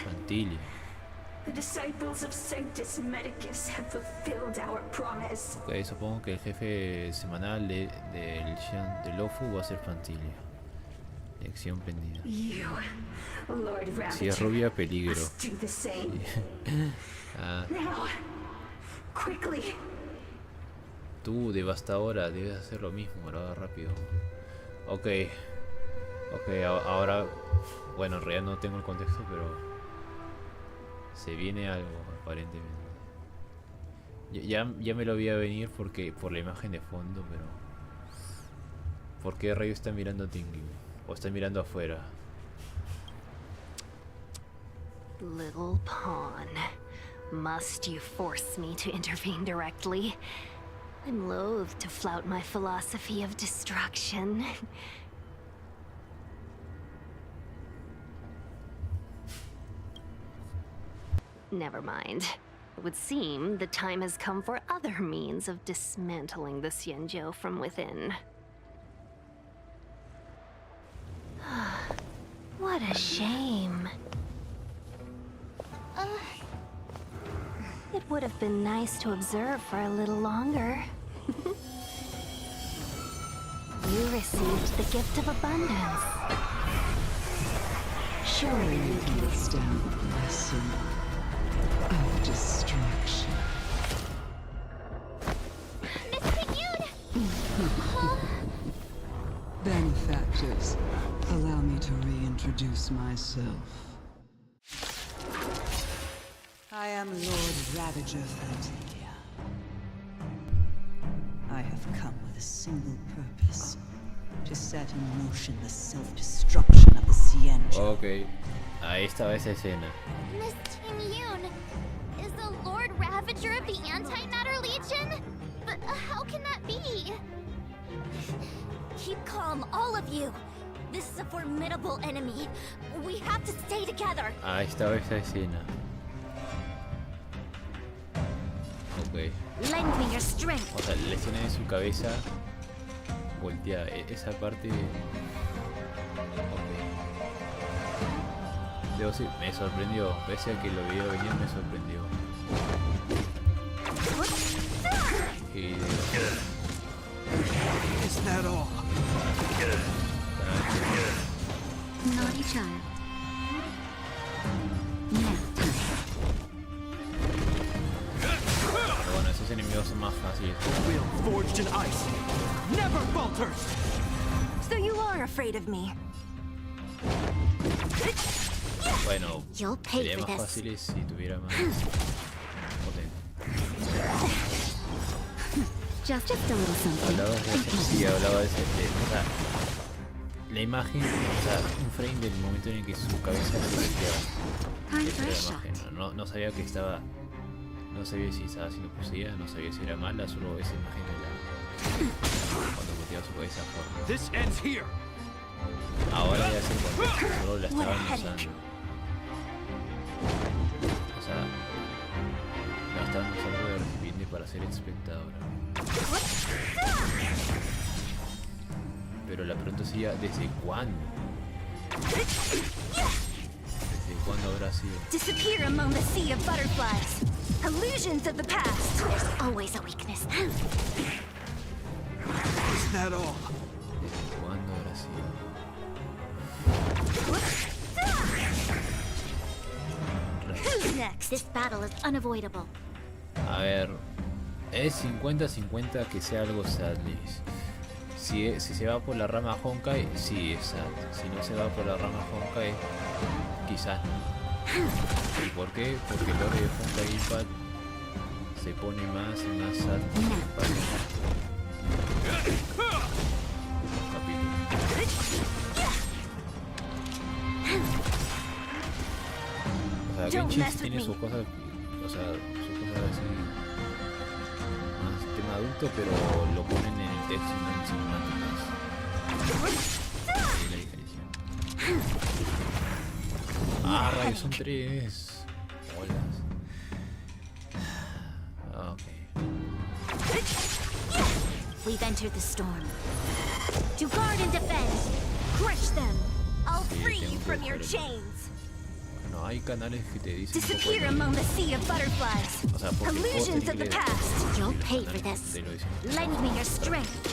Ok, supongo que el jefe semanal del Lofu va a ser Fantilia. Lección pendida. Si es rubia, peligro. Ah. Tú, devastadora, debes hacer lo mismo, ahora rápido. Ok, ahora... Bueno, en realidad no tengo el contexto, pero... Se viene algo, aparentemente. Ya me lo vi a venir porque por la imagen de fondo, pero... ¿Por qué Rey está mirando a Tingly? ¿O está mirando afuera? Little pawn. Must you force me to intervene directly? I'm loath to flout my philosophy of destruction. Never mind. It would seem the time has come for other means of dismantling the Xianzhou from within. What a shame. It would have been nice to observe for a little longer. You received the gift of abundance. Surely you can withstand the lesson of destruction. Benefactors, allow me to reintroduce myself. I am Lord Ravager Fantilia. I have come with a single purpose. To set in motion the self-destruction of the Xianzhou. Ok, ahí estaba esa escena. Miss Ting-Yun, is the Lord Ravager of the Antimatter Legion? But how can that be? Keep calm, all of you. This is a formidable enemy. We have to stay together. Ahí estaba esa escena. Ok. Lend me your strength. O sea, la escena de su cabeza volteada. Esa parte. Ok. Debo decir, me sorprendió. Pese a que lo veía venir, me sorprendió. Y Is that all? Naughty child. Nap time. Pero bueno, esos enemigos son más fáciles. Will forged in ice. Never falters! So you are afraid of me. Bueno, You'll pay sería for más this. fáciles si tuviera más potente. Just a little something. Hablaba de sí, hablaba de ese, o sea, la imagen, o sea, un frame del momento en el que su cabeza se volteaba. Time Esa for a era la shot. imagen, no sabía que estaba, no sabía si estaba siendo poseída, no sabía si era mala, solo esa imagen de la, cuando volteaba su cabeza por. This ends here! Ahora ya sé cuando solo la estaban usando. O sea, la estaban usando de recipiente para ser espectadora. Pero la pregunta sería, ¿desde cuándo? ¿Desde cuándo habrá sido? Disappear among the sea of butterflies. Illusions of the past. There's always a weakness. Is that all? ¿Desde cuándo habrá sido? Who's next? This battle is unavoidable. A ver, es 50-50 que sea algo sadness. Si se va por la rama Honkai, sí es sad. Si no se va por la rama Honkai, quizás no. ¿Y por qué? Porque el lore de Honkai Impact se pone más y más sad en el capítulo. O sea, Genshin tiene sus cosas, o sea, sus cosas así más tema adulto, pero lo ponen en el texto y no en cinemáticas. Ahí la diferencia. Ah, rayos, son 3. Holas. Ok. We've entered the storm. To guard and defend. Crush them. I'll Sí, free tengo you que from your buscar el- chains. Bueno, hay canales que te dicen un poco Disappear de- among the sea of butterflies. o sea, porque el juego Illusions tiene of the que leer. past. You'll Sí, los pay for canales this. te lo dicen. Lend me your strength.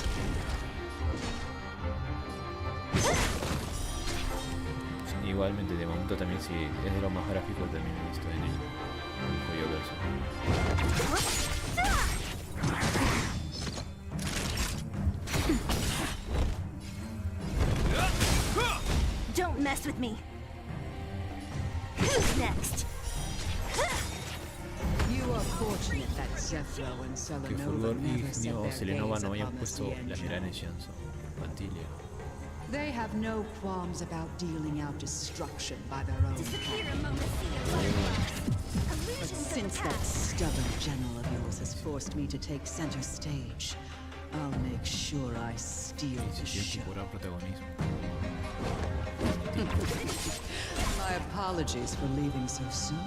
Igualmente, de momento también, si es de lo más gráfico, también he visto en el Joyo Verso. Don't mess with me. Who's next? You are fortunate that Zephyro and Que Selenova Fulgor, never set Ignio o their Selenova gaze no hayan upon the puesto sea la mirada en el engine. Shanzo. Pantilia. They have no qualms about dealing out destruction by their own Disappear hand. among the sea of butterflies. But Illusions of since the that past. stubborn general of yours has forced me to take center stage, I'll make sure I steal Y the si show. tienes que curar protagonismo. My apologies for leaving so soon,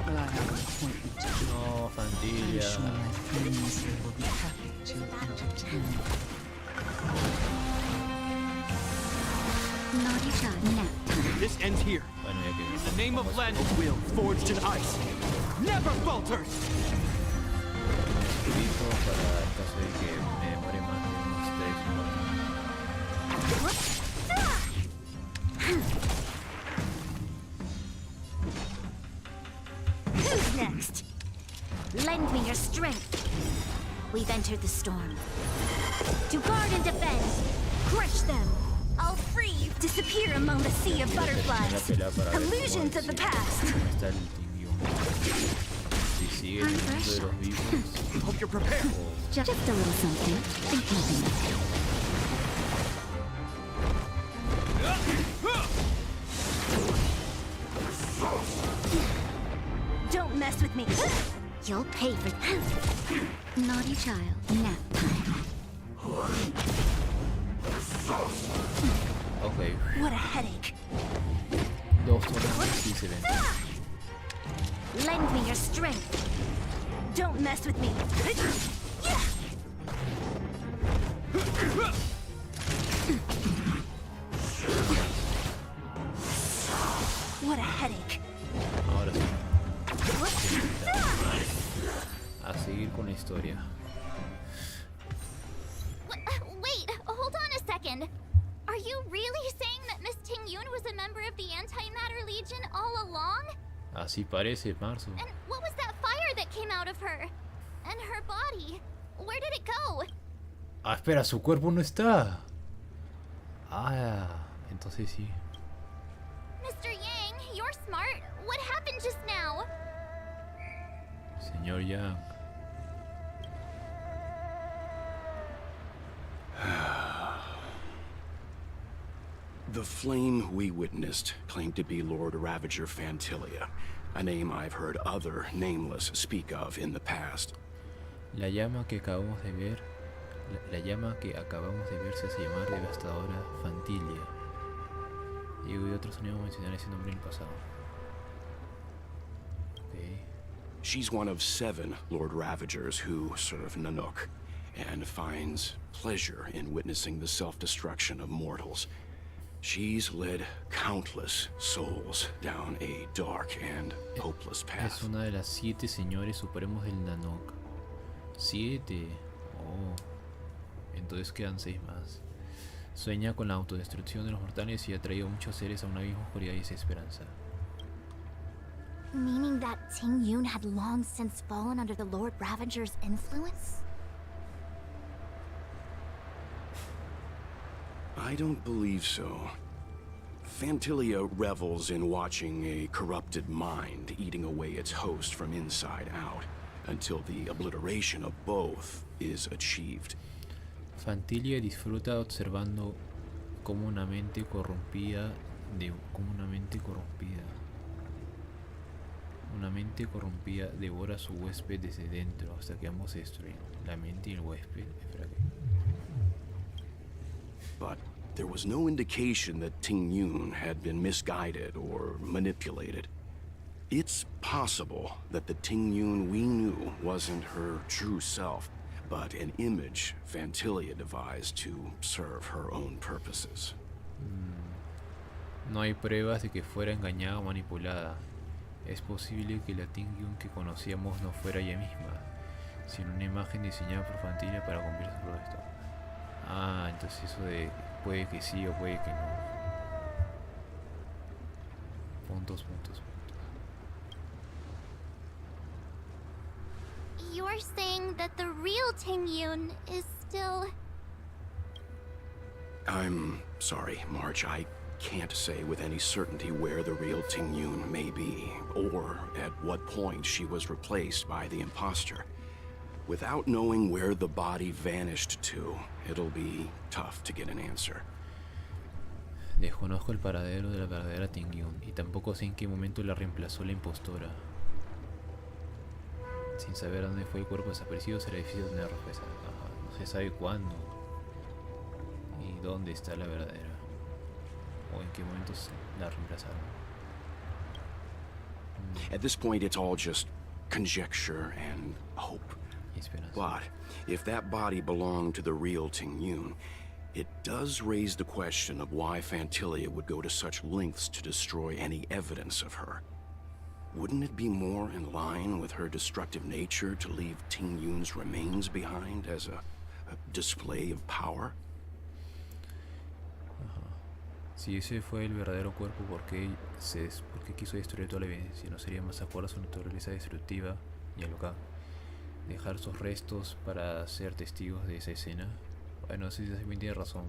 but I have an appointment to keep. No, I'm Fantilia. sure my friends here will be happy to entertain you. Naughty child. Nap time. This ends here. Bueno, ya que In the name of vamos- Len, a will forged in ice. Never falters! escrito para el caso de que me demore más de unos 3 o 4. Who's next? Lend me your strength. We've entered the storm. To guard and defend. Crush them. I'll free you. Disappear among the sea of Quiero terminar la butterflies. pelea para ver Illusions cómo of the si- past. cómo está el guión. Si sigue en el mundo de los vivos Hope you're prepared. o Just a little something. Think nothing of it. Don't mess with me. you'll pay for Naughty child. Nap time. What a headache. Dos horas sí se ven. Lend me your strength. Don't mess with me. What a headache. Ahora sí. A seguir con la historia. Wait, hold on a second. Are you really saying that Miss Ting-Yun was a member of the Antimatter Legion all along? Así parece, Marzo. And what was that fire that came out of her? And her body? Where did it go? Ah, espera, su cuerpo no está. Ah, entonces sí. Mr. Yang, you're smart. What happened just now? Señor Yang. The flame we witnessed claimed to be Lord Ravager Fantilia, a name I've heard other nameless speak of in the past. La llama que acabamos de ver, la llama que acabamos de ver se hace llamar devastadora Fantilia. Y otros sonidos mencionar ese nombre en el pasado. Okay. She's one of 7 Lord Ravagers who serve Nanook, and finds pleasure in witnessing the self-destruction of mortals. She's led countless souls down a dark and hopeless path. Es una de las 7 señores supremos del Nanook. 7. Oh. Entonces quedan 6 más. Sueña con la autodestrucción de los mortales y ha traído muchos seres a una misma oscuridad y desesperanza. Meaning that Ting-Yun had long since fallen under the Lord Ravager's influence? I don't believe so. Fantilia revels in watching a corrupted mind eating away its host from inside out, until the obliteration of both is achieved. Fantilia disfruta observando cómo una mente corrompida devora a su huésped desde dentro hasta que ambos se destruyen. La mente y el huésped. But there was no indication that Ting-Yun had been misguided or manipulated. It's possible that the Ting-Yun we knew wasn't her true self, but an image Fantilia devised to serve her own purposes. No hay pruebas de que fuera engañada o manipulada. Es posible que la Ting-Yun que conocíamos no fuera ella misma, sino una imagen diseñada por Fantilia para cumplir su propósito. Ah, entonces eso de puede que sí o puede que no. Puntos. You're saying that the real Ting-Yun is still... I'm sorry, March. I can't say with any certainty where the real Ting-Yun may be, or at what point she was replaced by the imposter. Without knowing where the body vanished to, it'll be tough to get an answer. Desconozco el paradero de la verdadera Ting-Yun y tampoco sé en qué momento la reemplazó la impostora. Sin saber dónde fue el cuerpo desaparecido será difícil tener respuesta. No se sabe cuándo y dónde está la verdadera, o en qué momentos la reemplazaron. At this point, it's all just conjecture and hope. But if that body belonged to the real Ting-Yun, it does raise the question of why Fantilia would go to such lengths to destroy any evidence of her. Wouldn't it be more in line with her destructive nature to leave Ting-Yun's remains behind as a display of power? Si ese fue el verdadero cuerpo, ¿por qué quiso destruir toda la evidencia? ¿No sería más acorde a su naturaleza destructiva y alocada? Dejar sus restos para ser testigos de esa escena. Bueno, si también tiene razón.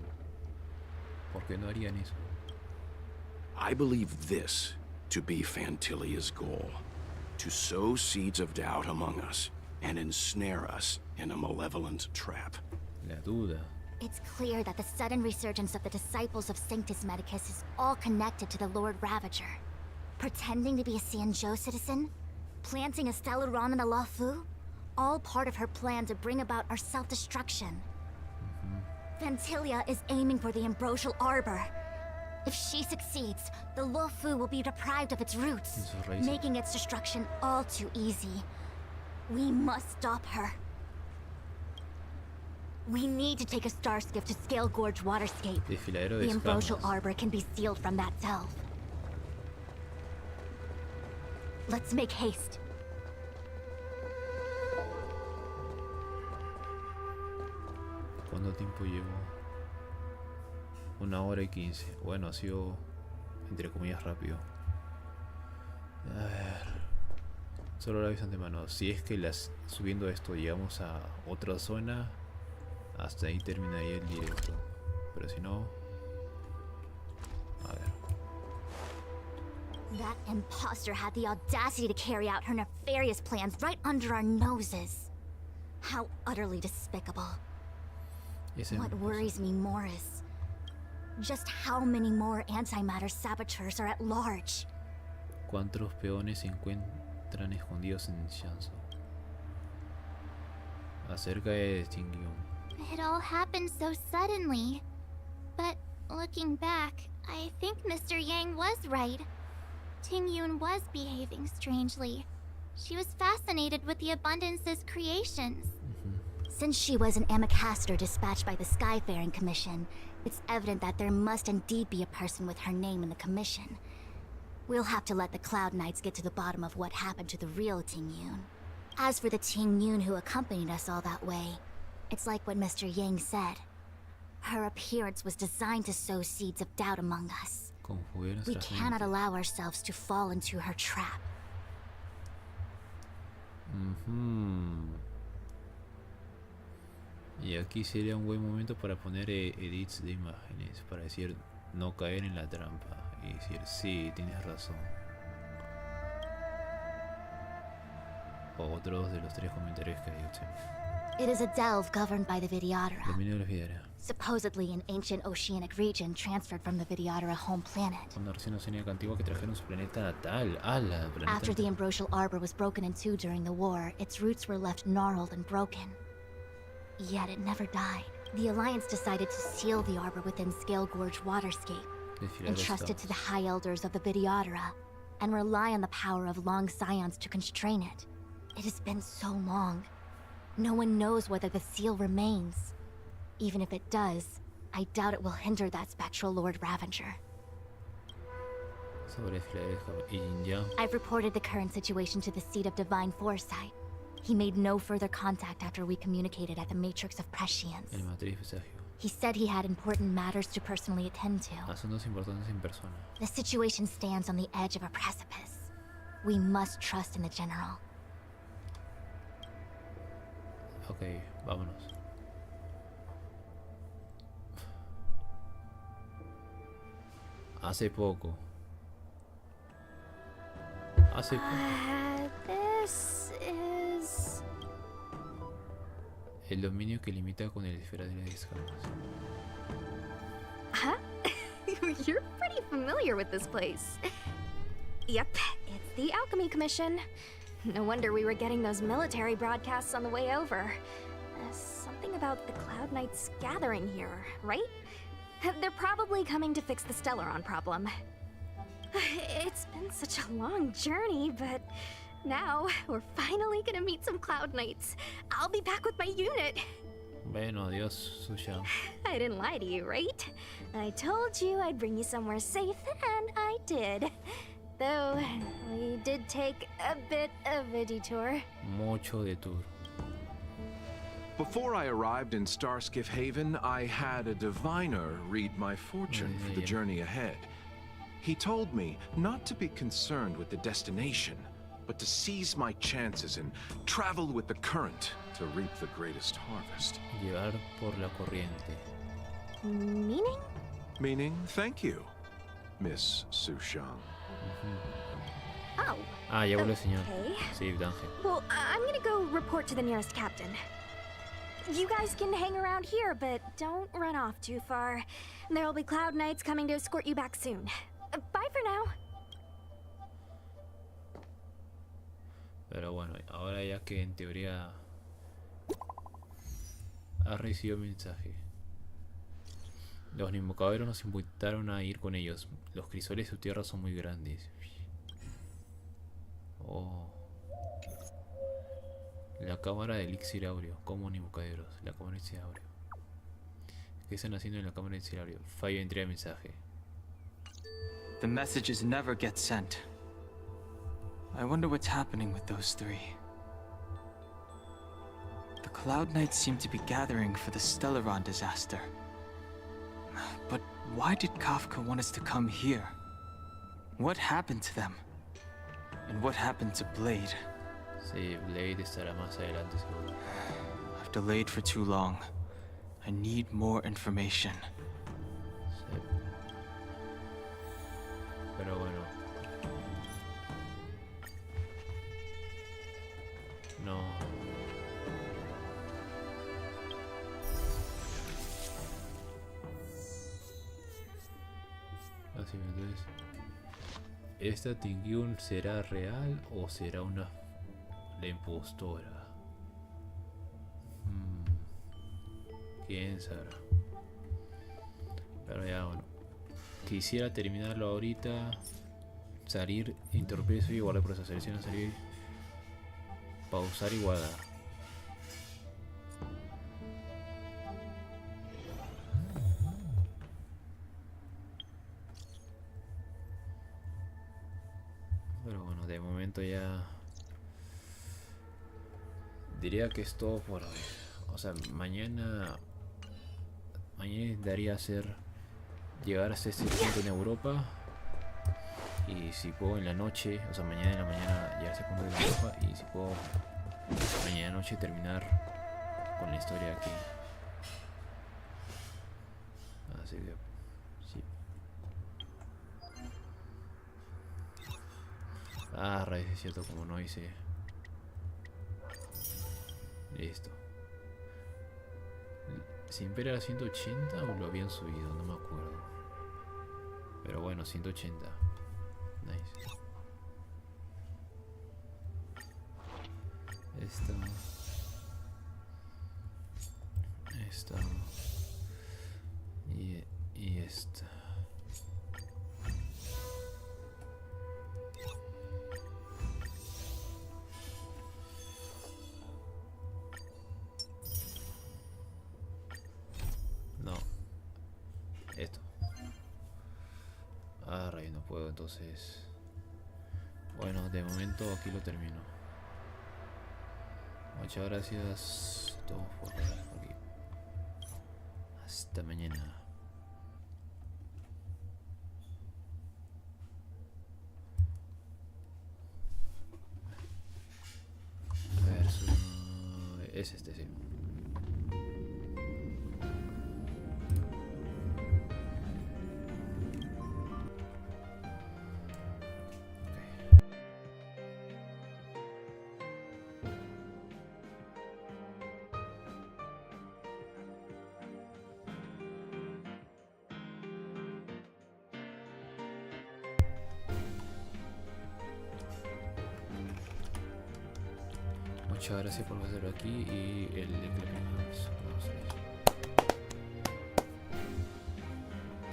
¿Por qué no harían eso? I believe this to be Fantilia's goal: to sow seeds of doubt among us and ensnare us in a malevolent trap. La duda. It's clear that the sudden resurgence of the disciples of Sanctus Medicus is all connected to the Lord Ravager. Pretending to be a Xianzhou citizen? Planting a Stellaron in the Luofu? All part of her plan to bring about our self-destruction. Fantilia is aiming for the ambrosial arbor. If she succeeds, the Luofu will be deprived of its roots, making its destruction all too easy. We must stop her. We need to take a star skiff to Scale Gorge Waterscape. The ambrosial arbor can be sealed from that delve. Let's make haste. ¿Cuánto tiempo llevo? 1 hora y 15. Bueno, ha sido entre comillas rápido. A ver. Solo lo aviso antemano. Si es que subiendo esto llegamos a otra zona, hasta ahí terminaría el directo. Pero si no... A ver. That imposter had the audacity to carry out her nefarious plans right under our noses. How utterly despicable. What worries me more is just how many more antimatter saboteurs are at large. ¿Cuántos peones se encuentran escondidos en el Shanso? Acerca de Tingyun. It all happened so suddenly. But looking back, I think Mr. Yang was right. Tingyun was behaving strangely. She was fascinated with the Abundance's creations. Since she was an Amicastor dispatched by the Skyfaring Commission, it's evident that there must indeed be a person with her name in the commission. We'll have to let the Cloud Knights get to the bottom of what happened to the real Tingyun. As for the Tingyun who accompanied us all that way, it's like what Mr. Yang said. Her appearance was designed to sow seeds of doubt among us. We cannot allow ourselves to fall into her trap. Y aquí sería un buen momento para poner edits de imágenes, para decir no caer en la trampa y decir sí, tienes razón. Otros de los 3 comentarios que hay hecho. It is a delve governed by the Vidyadhara. Dominio de la Vidyadhara. Supposedly an ancient oceanic region transferred from the Vidyadhara home planet. Una región oceánica antigua que trajeron su planeta natal. After the ambrosial arbor was broken in two during the war, its roots were left gnarled and broken. Yet it never died. The Alliance decided to seal the arbor within Scale Gorge Waterscape, entrust it to the High Elders of the Vidyadhara, and rely on the power of long scions to constrain it. It has been so long. No one knows whether the seal remains. Even if it does, I doubt it will hinder that spectral Lord Ravager. I've reported the current situation to the Seat of Divine Foresight. He made no further contact after we communicated at the Matrix of Prescience. He said he had important matters to personally attend to. The situation stands on the edge of a precipice. We must trust in the General. Ok, vámonos. Hace poco. This is... El dominio que limita con el esfera de las escamas. Huh? You're pretty familiar with this place. Yep, it's the Alchemy Commission. No wonder we were getting those military broadcasts on the way over. Something about the Cloud Knights gathering here, right? They're probably coming to fix the Stellaron problem. It's been such a long journey, but now we're finally gonna meet some Cloud Knights. I'll be back with my unit. Bueno, adiós, Susha. I didn't lie to you, right? I told you I'd bring you somewhere safe, and I did. Though, we did take a bit of a detour. Mucho detour. Before I arrived in Starskiff Haven, I had a diviner read my fortune for the journey ahead. He told me not to be concerned with the destination, but to seize my chances and travel with the current to reap the greatest harvest. Llevar por la corriente. Meaning? Meaning, thank you, Miss Sushang. Oh. Ah, ya volvió el señor. Okay. Sí, D'Angel. Well, I'm gonna go report to the nearest captain. You guys can hang around here, but don't run off too far. There'll be Cloud Knights coming to escort you back soon. Bye for now. Pero bueno, ahora ya que en teoría ha recibido mensaje. Los Nimbocaberos nos invitaron a ir con ellos. Los crisoles de su tierra son muy grandes. Oh. La cámara de elixir áureo. Como Nimbocaberos. La cámara de elixir áureo. ¿Qué están haciendo en la cámara de elixir áureo? Fallo de entrega de mensaje. The messages never get sent. I wonder what's happening with those three. The Cloud Knights seem to be gathering for the Stellaron disaster. But why did Kafka want us to come here? What happened to them? And what happened to Blade? Sí, Blade estará más adelante seguro. I've delayed for too long. I need more information. Sí. Pero bueno. No. Así, entonces, ¿esta Tingyun será real o será la impostora? ¿Quién sabrá? Pero ya bueno. Quisiera terminarlo ahorita. Salir, interrumpir eso y guardar por esa selección, salir, pausar y guardar. Pero bueno, de momento ya diría que es todo por hoy. O sea, mañana daría llegar hasta este punto en Europa. Y si puedo en la noche, o sea, mañana en la mañana llegar a ese punto en Europa. Y si puedo mañana noche terminar con la historia aquí. Así que sí. Ah, raíz, es cierto, como no hice. Listo. ¿Siempre era 180 o lo habían subido? No me acuerdo. Pero bueno, 180. Nice. Esta. Y esta. No. Esto. Ah, rayos, no puedo, entonces. Bueno, de momento aquí lo termino. Muchas gracias a todos por ver aquí. Hasta mañana. A ver, es este, sí. Muchas gracias por hacerlo aquí y el link de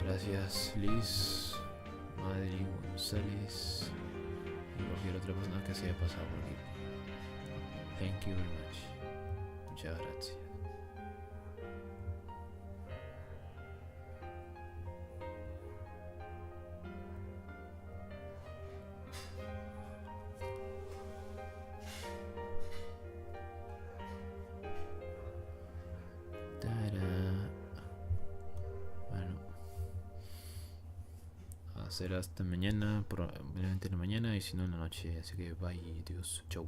gracias Liz, Madrid González y cualquier otra persona que se haya pasado por aquí. Thank you very much. Muchas gracias. Será hasta mañana, probablemente en la mañana y si no en la noche. Así que bye, Dios, chau.